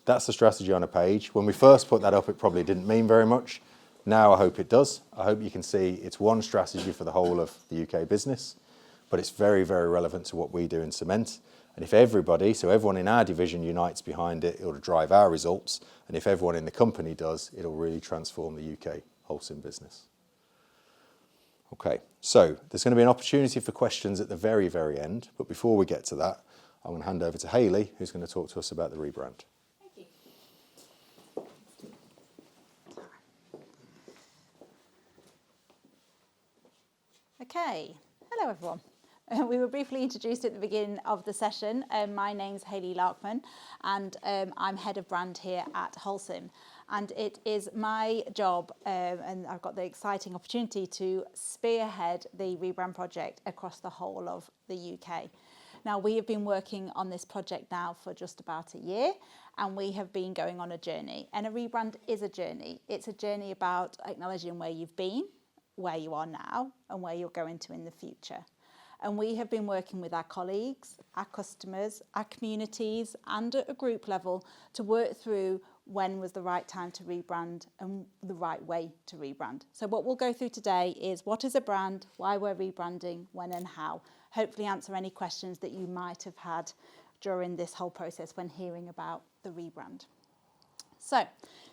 That's the strategy on a page. When we first put that up, it probably didn't mean very much. Now I hope it does. I hope you can see it's one strategy for the whole of the UK business, but it's very, very relevant to what we do in cement. And if everybody, so everyone in our division unites behind it, it'll drive our results. And if everyone in the company does, it'll really transform the UK Holcim business. Okay, so there's going to be an opportunity for questions at the very, very end. But before we get to that, I'm going to hand over to Hayley, who's going to talk to us about the rebrand. Okay, hello everyone. We were briefly introduced at the beginning of the session. My name's Hayley Larkman, and I'm head of brand here at Holcim. And it is my job, and I've got the exciting opportunity to spearhead the rebrand project across the whole of the UK. Now, we have been working on this project now for just about a year, and we have been going on a journey. And a rebrand is a journey. It's a journey about acknowledging where you've been, where you are now, and where you're going to in the future. And we have been working with our colleagues, our customers, our communities, and at a group level to work through when was the right time to rebrand and the right way to rebrand. So what we'll go through today is what is a brand, why we're rebranding, when and how. Hopefully answer any questions that you might have had during this whole process when hearing about the rebrand. So,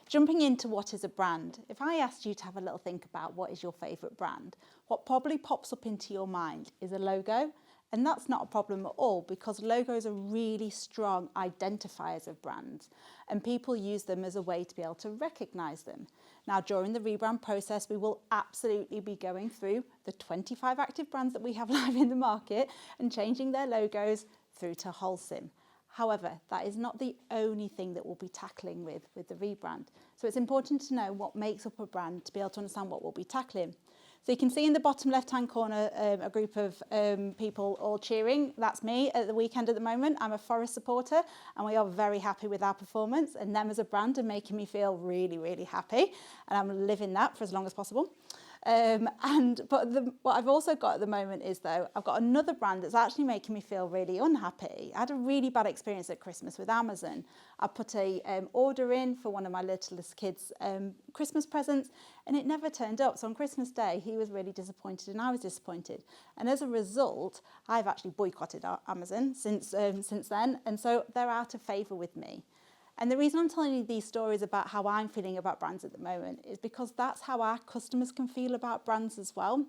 jumping into what is a brand, if I asked you to have a little think about what is your favourite brand, what probably pops up into your mind is a logo. And that's not a problem at all, because logos are really strong identifiers of brands, and people use them as a way to be able to recognise them. Now, during the rebrand process, we will absolutely be going through the 25 active brands that we have live in the market and changing their logos through to Holcim. However, that is not the only thing that we'll be tackling with the rebrand. So it's important to know what makes up a brand to be able to understand what we'll be tackling. So you can see in the bottom left-hand corner a group of people all cheering. That's me at the weekend at the moment. I'm a Forest supporter, and we are very happy with our performance. And them as a brand are making me feel really, really happy. And I'm living that for as long as possible. What I've also got at the moment is, though, I've got another brand that's actually making me feel really unhappy. I had a really bad experience at Christmas with Amazon. I put a order in for one of my littlest kids' Christmas presents, and it never turned up. So on Christmas Day, he was really disappointed and I was disappointed. And as a result, I've actually boycotted Amazon since then, and so they're out of favour with me. And the reason I'm telling you these stories about how I'm feeling about brands at the moment is because that's how our customers can feel about brands as well.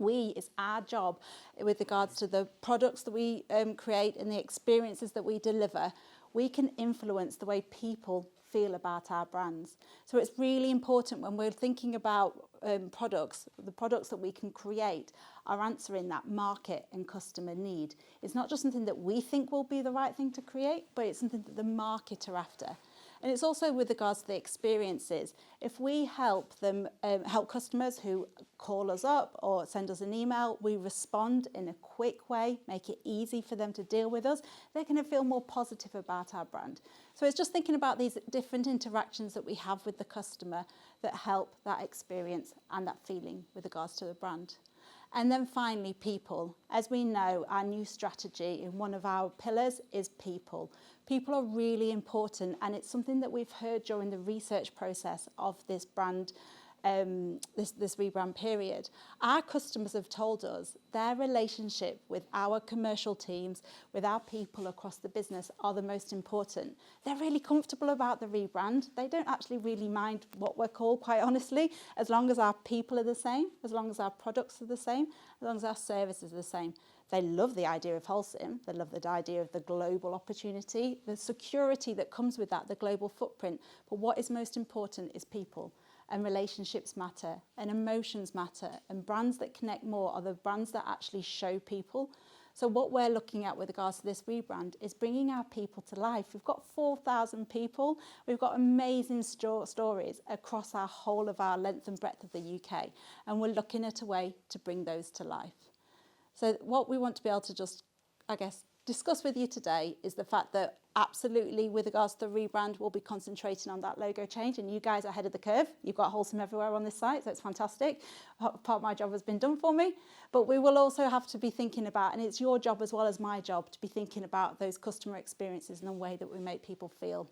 It's our job with regards to the products that we create and the experiences that we deliver. We can influence the way people feel about our brands. So it's really important when we're thinking about products, the products that we can create are answering that market and customer need. It's not just something that we think will be the right thing to create, but it's something that the market are after. And it's also with regards to the experiences. If we help them, help customers who call us up or send us an email, we respond in a quick way, make it easy for them to deal with us, they're going to feel more positive about our brand. So it's just thinking about these different interactions that we have with the customer that help that experience and that feeling with regards to the brand. And then finally, people. As we know, our new strategy in one of our pillars is people. People are really important, and it's something that we've heard during the research process of this brand, this rebrand period. Our customers have told us their relationship with our commercial teams, with our people across the business are the most important. They're really comfortable about the rebrand. They don't actually really mind what we're called, quite honestly, as long as our people are the same, as long as our products are the same, as long as our services are the same. They love the idea of Holcim. They love the idea of the global opportunity, the security that comes with that, the global footprint. But what is most important is people. And relationships matter, and emotions matter, and brands that connect more are the brands that actually show people. So what we're looking at with regards to this rebrand is bringing our people to life. We've got 4,000 people. We've got amazing stories across our whole of our length and breadth of the UK, and we're looking at a way to bring those to life. So what we want to be able to just, discuss with you today is the fact that absolutely with regards to the rebrand, we'll be concentrating on that logo change, and you guys are ahead of the curve. You've got Holcim everywhere on this site, so it's fantastic. Part of my job has been done for me, but we will also have to be thinking about, and it's your job as well as my job, to be thinking about those customer experiences and the way that we make people feel.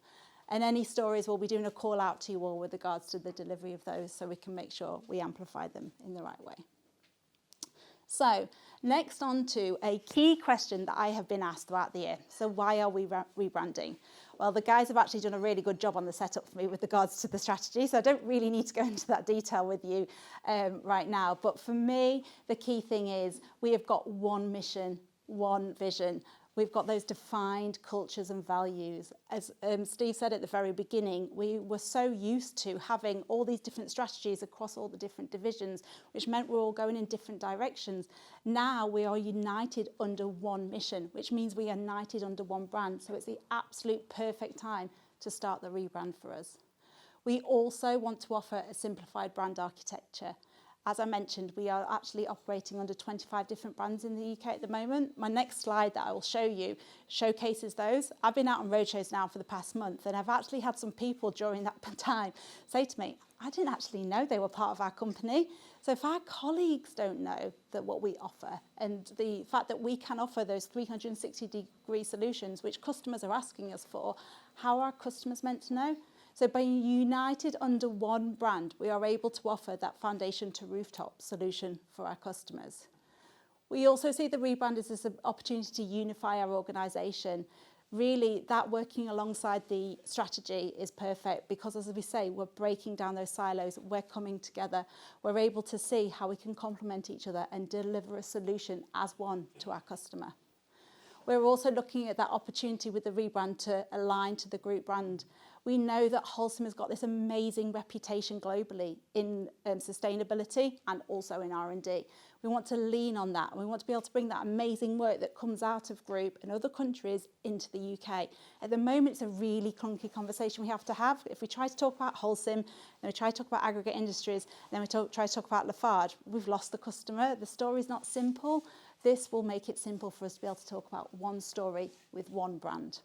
And any stories, we'll be doing a call out to you all with regards to the delivery of those so we can make sure we amplify them in the right way. So next on to a key question that I have been asked throughout the year. So why are we rebranding? Well, the guys have actually done a really good job on the setup for me with regards to the strategy, so I don't really need to go into that detail with you right now. But for me, the key thing is we have got one mission, one vision. We've got those defined cultures and values. As Steve said at the very beginning, we were so used to having all these different strategies across all the different divisions, which meant we're all going in different directions. Now we are united under one mission, which means we are united under one brand. So it's the absolute perfect time to start the rebrand for us. We also want to offer a simplified brand architecture. As I mentioned, we are actually operating under 25 different brands in the UK at the moment. My next slide that I will show you showcases those. I've been out on roadshows now for the past month, and I've actually had some people during that time say to me, I didn't actually know they were part of our company. So if our colleagues don't know that what we offer, and the fact that we can offer those 360-degree solutions which customers are asking us for, how are customers meant to know? So by united under one brand, we are able to offer that foundation to rooftop solution for our customers. We also see the rebrand as an opportunity to unify our organisation. Really, that working alongside the strategy is perfect because, as we say, we're breaking down those silos, we're coming together, we're able to see how we can complement each other and deliver a solution as one to our customer. We're also looking at that opportunity with the rebrand to align to the group brand. We know that Holcim has got this amazing reputation globally in sustainability and also in R&D. We want to lean on that. We want to be able to bring that amazing work that comes out of group and other countries into the UK. At the moment, it's a really clunky conversation we have to have. If we try to talk about Holcim, then we try to talk about aggregate industries, then we try to talk about Lafarge, we've lost the customer. The story's not simple. This will make it simple for us to be able to talk about one story with one brand.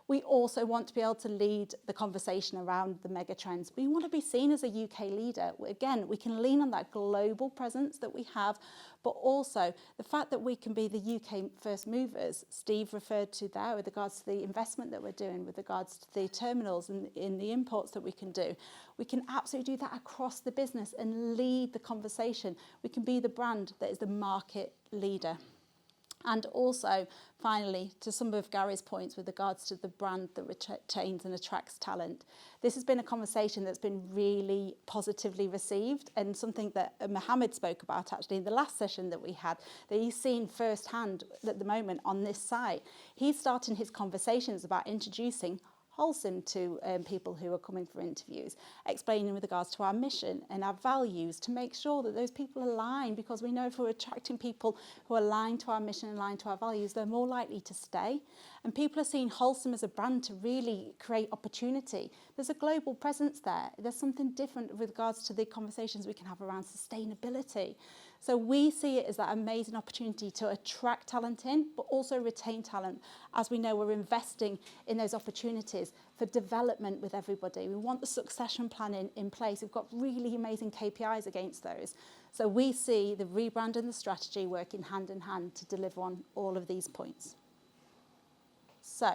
We also want to be able to lead the conversation around the mega trends. We want to be seen as a UK leader. Again, we can lean on that global presence that we have, but also the fact that we can be the UK first movers. Steve referred to there with regards to the investment that we're doing, with regards to the terminals and in the imports that we can do. We can absolutely do that across the business and lead the conversation. We can be the brand that is the market leader. And also, finally, to some of Gary's points with regards to the brand that retains and attracts talent. This has been a conversation that's been really positively received, and something that Mohammed spoke about actually in the last session that we had, that he's seen firsthand at the moment on this site. He's starting his conversations about introducing Holcim to people who are coming for interviews, explaining with regards to our mission and our values to make sure that those people align, because we know if we're attracting people who align to our mission and align to our values, they're more likely to stay. And people are seeing Holcim as a brand to really create opportunity. There's a global presence there. There's something different with regards to the conversations we can have around sustainability. So we see it as that amazing opportunity to attract talent in, but also retain talent. As we know, we're investing in those opportunities for development with everybody. We want the succession plan in place. We've got really amazing KPIs against those. So we see the rebrand and the strategy working hand in hand to deliver on all of these points. So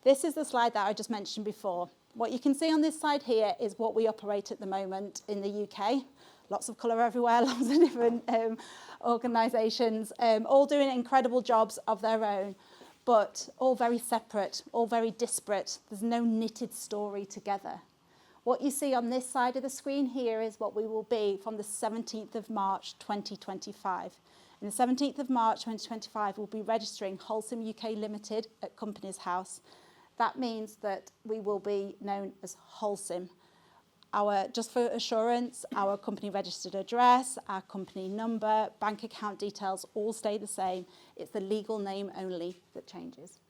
this is the slide that I just mentioned before. What you can see on this side here is what we operate at the moment in the UK. Lots of colour everywhere, lots of different organisations, all doing incredible jobs of their own, but all very separate, all very disparate. There's no knitted story together. What you see on this side of the screen here is what we will be from the 17th of March 2025. On the 17th of March 2025, we'll be registering Holcim UK Limited at Companies House. That means that we will be known as Holcim. Just for assurance, our company registered address, our company number, bank account details all stay the same. It's the legal name only that changes.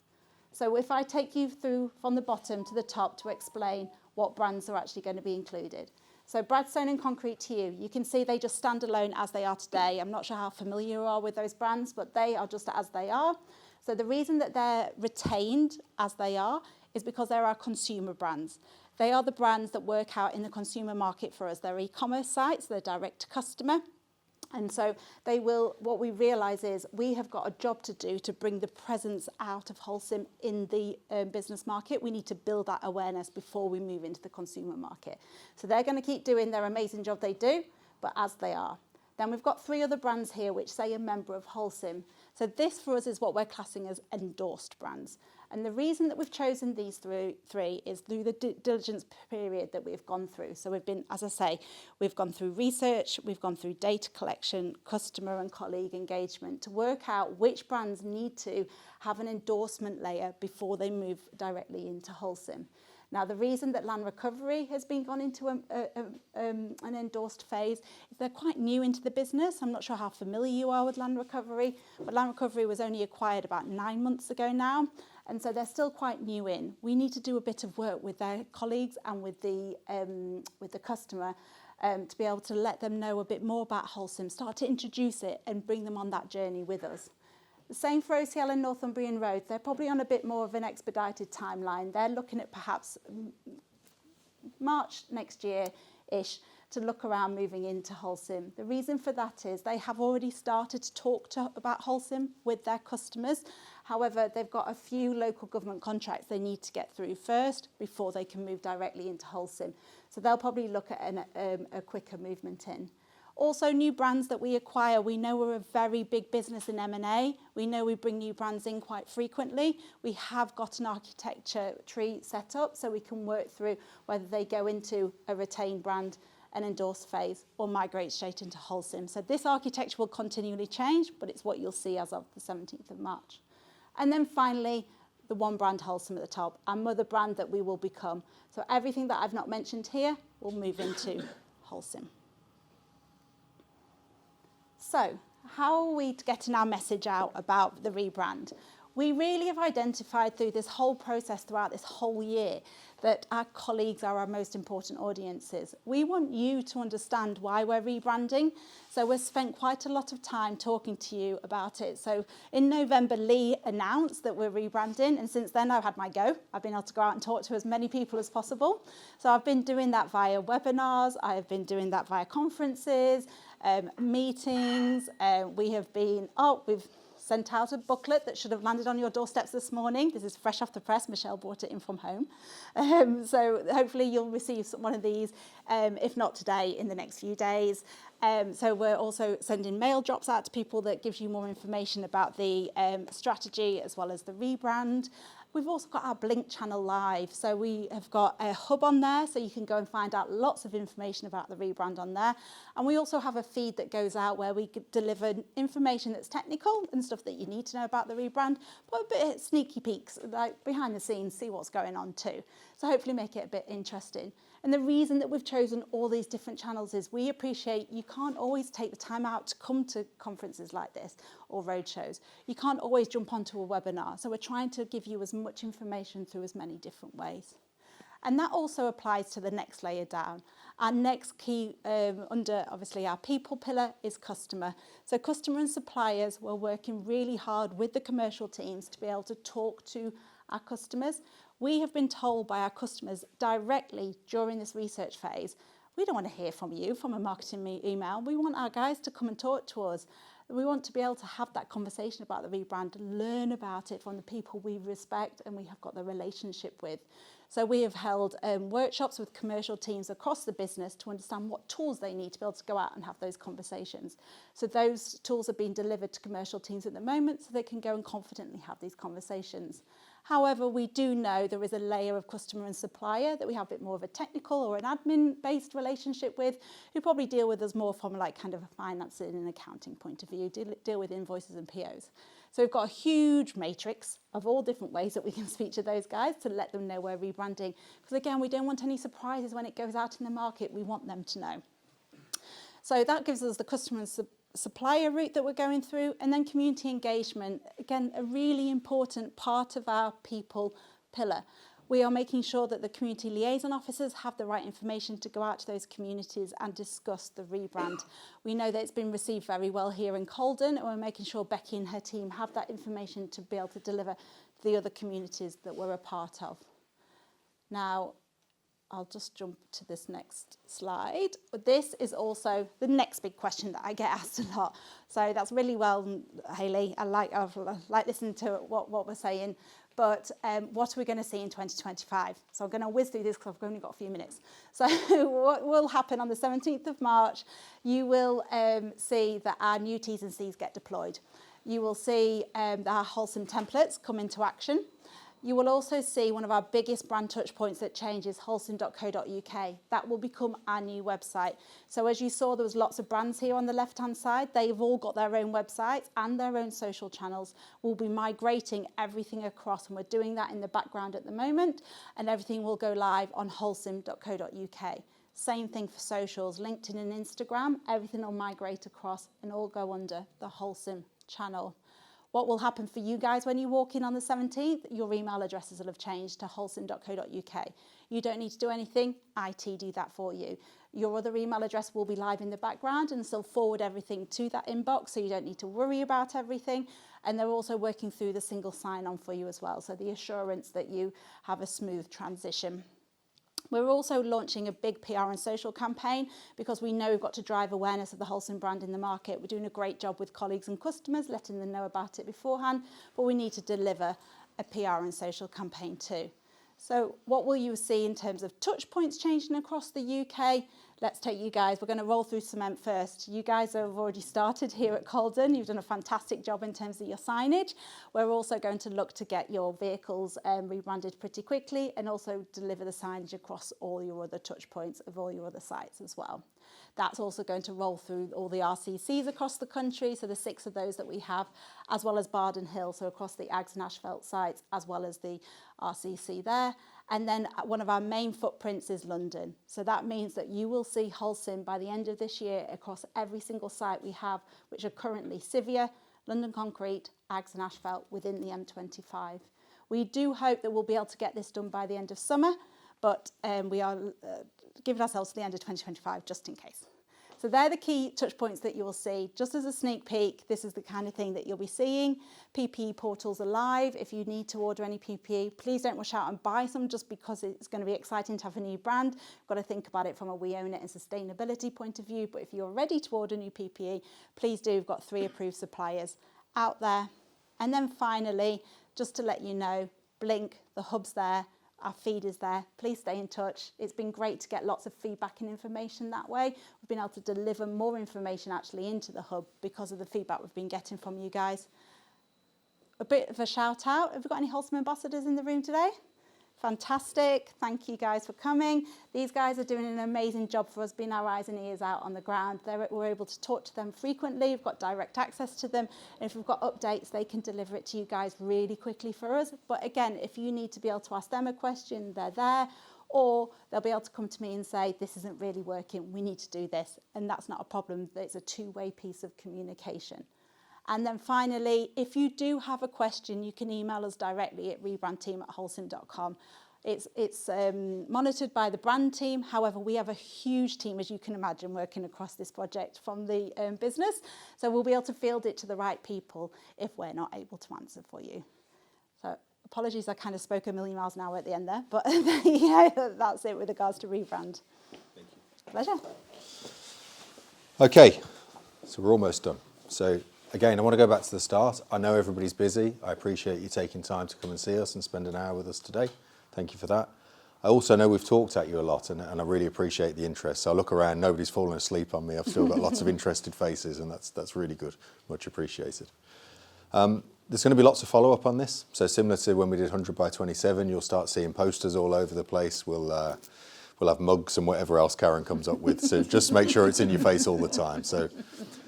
So if I take you through from the bottom to the top to explain what brands are actually going to be included. So Bradstone and Concrete to you can see they just stand alone as they are today. I'm not sure how familiar you are with those brands, but they are just as they are. So the reason that they're retained as they are is because they're our consumer brands. They are the brands that work out in the consumer market for us. They're e-commerce sites, they're direct to customer. And so what we realise is we have got a job to do to bring the presence out of Holcim in the business market. We need to build that awareness before we move into the consumer market. So they're going to keep doing their amazing job they do, but as they are. Then we've got 3 other brands here which say a member of Holcim. So this for us is what we're classing as endorsed brands. And the reason that we've chosen these three is through the diligence period that we've gone through. So we've been, as I say, we've gone through research, we've gone through data collection, customer and colleague engagement to work out which brands need to have an endorsement layer before they move directly into Holcim. Now, the reason that Land Recovery has been gone into an endorsed phase is they're quite new into the business. I'm not sure how familiar you are with Land Recovery, but Land Recovery was only acquired about 9 months ago now, and so they're still quite new in. We need to do a bit of work with their colleagues and with the customer to be able to let them know a bit more about Holcim, start to introduce it and bring them on that journey with us. The same for OCL and Northumbrian Road. They're probably on a bit more of an expedited timeline. They're looking at perhaps March next year-ish to look around moving into Holcim. The reason for that is they have already started to talk about Holcim with their customers. However, they've got a few local government contracts they need to get through first before they can move directly into Holcim. So they'll probably look at a quicker movement in. Also, new brands that we acquire. We know we're a very big business in M&A. We know we bring new brands in quite frequently. We have got an architecture tree set up so we can work through whether they go into a retained brand, an endorsed phase, or migrate straight into Holcim. So this architecture will continually change, but it's what you'll see as of the 17th of March. And then finally, the one brand Holcim at the top, our mother brand that we will become. So everything that I've not mentioned here will move into Holcim. So, how are we getting our message out about the rebrand? We really have identified through this whole process throughout this whole year that our colleagues are our most important audiences. We want you to understand why we're rebranding. So we've spent quite a lot of time talking to you about it. So in November, Lee announced that we're rebranding. And since then, I've had my go. I've been able to go out and talk to as many people as possible. So I've been doing that via webinars. I've been doing that via conferences, meetings. We've sent out a booklet that should have landed on your doorsteps this morning. This is fresh off the press. Michelle brought it in from home. So hopefully you'll receive one of these, if not today, in the next few days. So we're also sending mail drops out to people that gives you more information about the strategy as well as the rebrand. We've also got our Blink channel live. So we have got a hub on there so you can go and find out lots of information about the rebrand on there. And we also have a feed that goes out where we deliver information that's technical and stuff that you need to know about the rebrand, but a bit of sneaky peeks, like behind the scenes, see what's going on too. So hopefully make it a bit interesting. And the reason that we've chosen all these different channels is we appreciate you can't always take the time out to come to conferences like this or roadshows. You can't always jump onto a webinar. So we're trying to give you as much information through as many different ways. And that also applies to the next layer down. Our next key under, obviously, our people pillar is customer. So customer and suppliers, we're working really hard with the commercial teams to be able to talk to our customers. We have been told by our customers directly during this research phase, we don't want to hear from you from a marketing email. We want our guys to come and talk to us. We want to be able to have that conversation about the rebrand, learn about it from the people we respect and we have got the relationship with. So we have held workshops with commercial teams across the business to understand what tools they need to be able to go out and have those conversations. So those tools are being delivered to commercial teams at the moment so they can go and confidently have these conversations. However, we do know there is a layer of customer and supplier that we have a bit more of a technical or an admin-based relationship with, who probably deal with us more from like kind of a finance and an accounting point of view, deal with invoices and POs. So we've got a huge matrix of all different ways that we can speak to those guys to let them know we're rebranding. Because again, we don't want any surprises when it goes out in the market. We want them to know. So that gives us the customer and supplier route that we're going through, and then community engagement, again, a really important part of our people pillar. We are making sure that the community liaison officers have the right information to go out to those communities and discuss the rebrand. We know that it's been received very well here in Colden, and we're making sure Becky and her team have that information to be able to deliver to the other communities that we're a part of. Now, I'll just jump to this next slide. This is also the next big question that I get asked a lot. So that's really well, Hayley. I've like listening to what we're saying. But what are we going to see in 2025? So I'm going to whiz through this because I've only got a few minutes. So what will happen on the 17th of March, you will see that our new T's and C's get deployed. You will see our Holcim templates come into action. You will also see one of our biggest brand touch points that changes, holcim.co.uk. That will become our new website. So as you saw, there was lots of brands here on the left-hand side. They've all got their own websites and their own social channels. We'll be migrating everything across, and we're doing that in the background at the moment, and everything will go live on holcim.co.uk. Same thing for socials, LinkedIn and Instagram, everything will migrate across and all go under the Holcim channel. What will happen for you guys when you walk in on the 17th? Your email addresses will have changed to holcim.co.uk. You don't need to do anything, IT do that for you. Your other email address will be live in the background and still forward everything to that inbox, so you don't need to worry about everything. And they're also working through the single sign-on for you as well, so the assurance that you have a smooth transition. We're also launching a big PR and social campaign because we know we've got to drive awareness of the Holcim brand in the market. We're doing a great job with colleagues and customers, letting them know about it beforehand, but we need to deliver a PR and social campaign too. So what will you see in terms of touch points changing across the UK? Let's take you guys, we're going to roll through cement first. You guys have already started here at Colden. You've done a fantastic job in terms of your signage. We're also going to look to get your vehicles rebranded pretty quickly and also deliver the signage across all your other touch points of all your other sites as well. That's also going to roll through all the RCCs across the country, so the 6 of those that we have, as well as Bardon Hill, so across the Ags and Asphalt sites, as well as the RCC there. And then one of our main footprints is London. So that means that you will see Holcim by the end of this year across every single site we have, which are currently Sivia, London Concrete, Ags and Asphalt within the M25. We do hope that we'll be able to get this done by the end of summer, but we are giving ourselves to the end of 2025 just in case. So they're the key touch points that you will see. Just as a sneak peek, this is the kind of thing that you'll be seeing. PPE portals are live. If you need to order any PPE, please don't rush out and buy some just because it's going to be exciting to have a new brand. You've got to think about it from a we own it and sustainability point of view. But if you're ready to order new PPE, please do. We've got 3 approved suppliers out there. And then finally, just to let you know, Blink, the hub's there. Our feed is there. Please stay in touch. It's been great to get lots of feedback and information that way. We've been able to deliver more information actually into the hub because of the feedback we've been getting from you guys. A bit of a shout out. Have we got any Holcim ambassadors in the room today? Fantastic. Thank you guys for coming. These guys are doing an amazing job for us, being our eyes and ears out on the ground. We're able to talk to them frequently. We've got direct access to them. And if we've got updates, they can deliver it to you guys really quickly for us. But again, if you need to be able to ask them a question, they're there. Or they'll be able to come to me and say, this isn't really working. We need to do this. And that's not a problem. It's a two-way piece of communication. And then finally, if you do have a question, you can email us directly at rebrandteam@holcim.com. It's monitored by the brand team. However, we have a huge team, as you can imagine, working across this project from the business. So we'll be able to field it to the right people if we're not able to answer for you. So apologies, I kind of spoke a million miles an hour at the end there, but yeah, that's it with regards to rebrand. Thank you. Pleasure. Okay, so we're almost done. So again, I want to go back to the start. I know everybody's busy. I appreciate you taking time to come and see us and spend an hour with us today. Thank you for that. I also know we've talked at you a lot, and I really appreciate the interest. So I look around, nobody's fallen asleep on me. I've still got lots of interested faces, and that's really good. Much appreciated. There's going to be lots of follow-up on this. So similar to when we did 100 by 27, you'll start seeing posters all over the place. We'll have mugs and whatever else Karen comes up with. So just make sure it's in your face all the time. So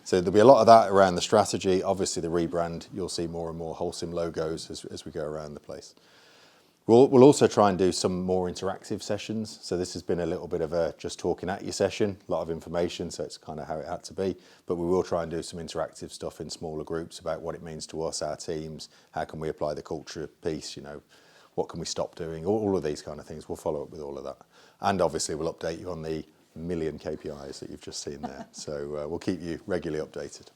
there'll be a lot of that around the strategy. Obviously, the rebrand, you'll see more and more Holcim logos as we go around the place. We'll also try and do some more interactive sessions. So this has been a little bit of a just talking at you session, a lot of information, so it's kind of how it had to be. But we will try and do some interactive stuff in smaller groups about what it means to us, our teams, how can we apply the culture piece, you know, what can we stop doing, all of these kind of things. We'll follow up with all of that. And obviously we'll update you on the million KPIs that you've just seen there. So we'll keep you regularly updated.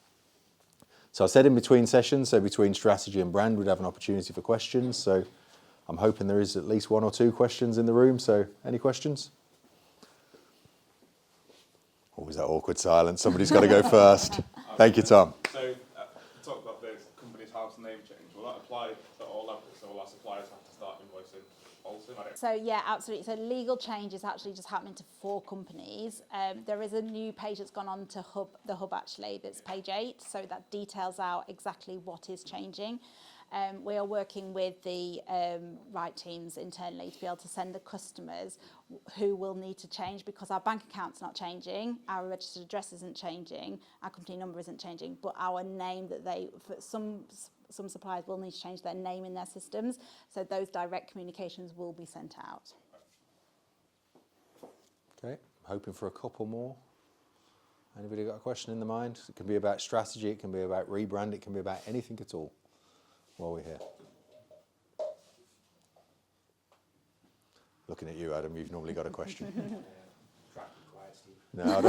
So I said in between sessions, so between strategy and brand, we'd have an opportunity for questions. So I'm hoping there is at least 1 or 2 questions in the room. So any questions? Always that awkward silence. Somebody's got to go first. Thank you, Tom. So you talked about the company's house name change. Will that apply to all levels? So all our suppliers have to start invoicing Holcim? So yeah, absolutely. So legal change is actually just happening to 4 companies. There is a new page that's gone on to the hub actually, that's page 8. So that details out exactly what is changing. We are working with the right teams internally to be able to send the customers who will need to change, because our bank account's not changing, our registered address isn't changing, our company number isn't changing, but our name that they, for some suppliers will need to change their name in their systems, so those direct communications will be sent out. Okay, hoping for a couple more. Anybody got a question in the mind? It can be about strategy, it can be about rebrand, it can be about anything at all while we're here. Looking at you, Adam, you've normally got a question. No, I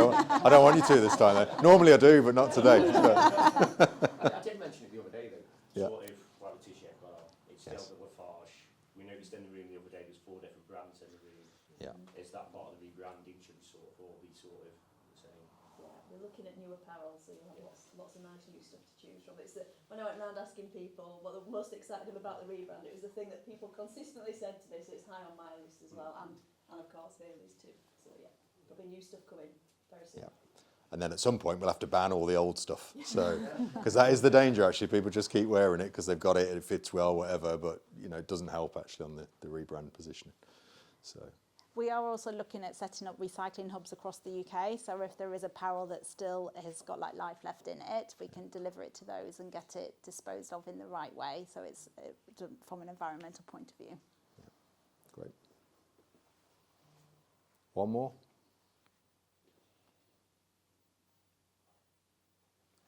don't want you to this time. Though. Normally I do, but not today. So. I did mention it the other day, though. Yeah. Sort of like the T-shirt bar. It's Yes. still the Lafarge. We noticed in the room the other day there's 4 different brands in the room. Yeah. Is that part of the rebranding? Should sort of all be sort of the same? Yeah, we're looking at new apparel, so you'll have lots of nice new stuff to choose from. It's when I went round asking people what they're most excited about the rebrand, it was the thing that people consistently said to me, so it's high on my list as well, and of course Haley's too. So yeah, there'll be new stuff coming very soon. Yeah. And then at some point we'll have to ban all the old stuff. So, because that is the danger actually. People just keep wearing it because they've got it and it fits well, whatever. But you know, it doesn't help actually on the rebrand positioning. So. We are also looking at setting up recycling hubs across the UK. So if there is apparel that still has got like life left in it, we can deliver it to those and get it disposed of in the right way. So it's from an environmental point of view. Yeah. Great. One more.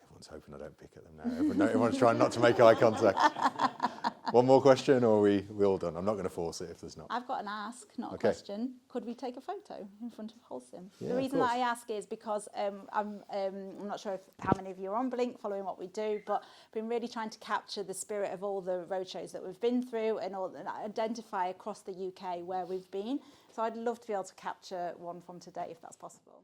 Everyone's hoping I don't pick at them now. Everyone's trying not to make eye contact. One more question, or are we all done? I'm not going to force it if there's not. I've got an ask, not a Okay. question. Could we take a photo in front of Holcim? Yeah, the of reason that course. I ask is because I'm not sure how many of you are on Blink following what we do, but been really trying to capture the spirit of all the roadshows that we've been through and identify across the UK where we've been. So I'd love to be able to capture one from today if that's possible.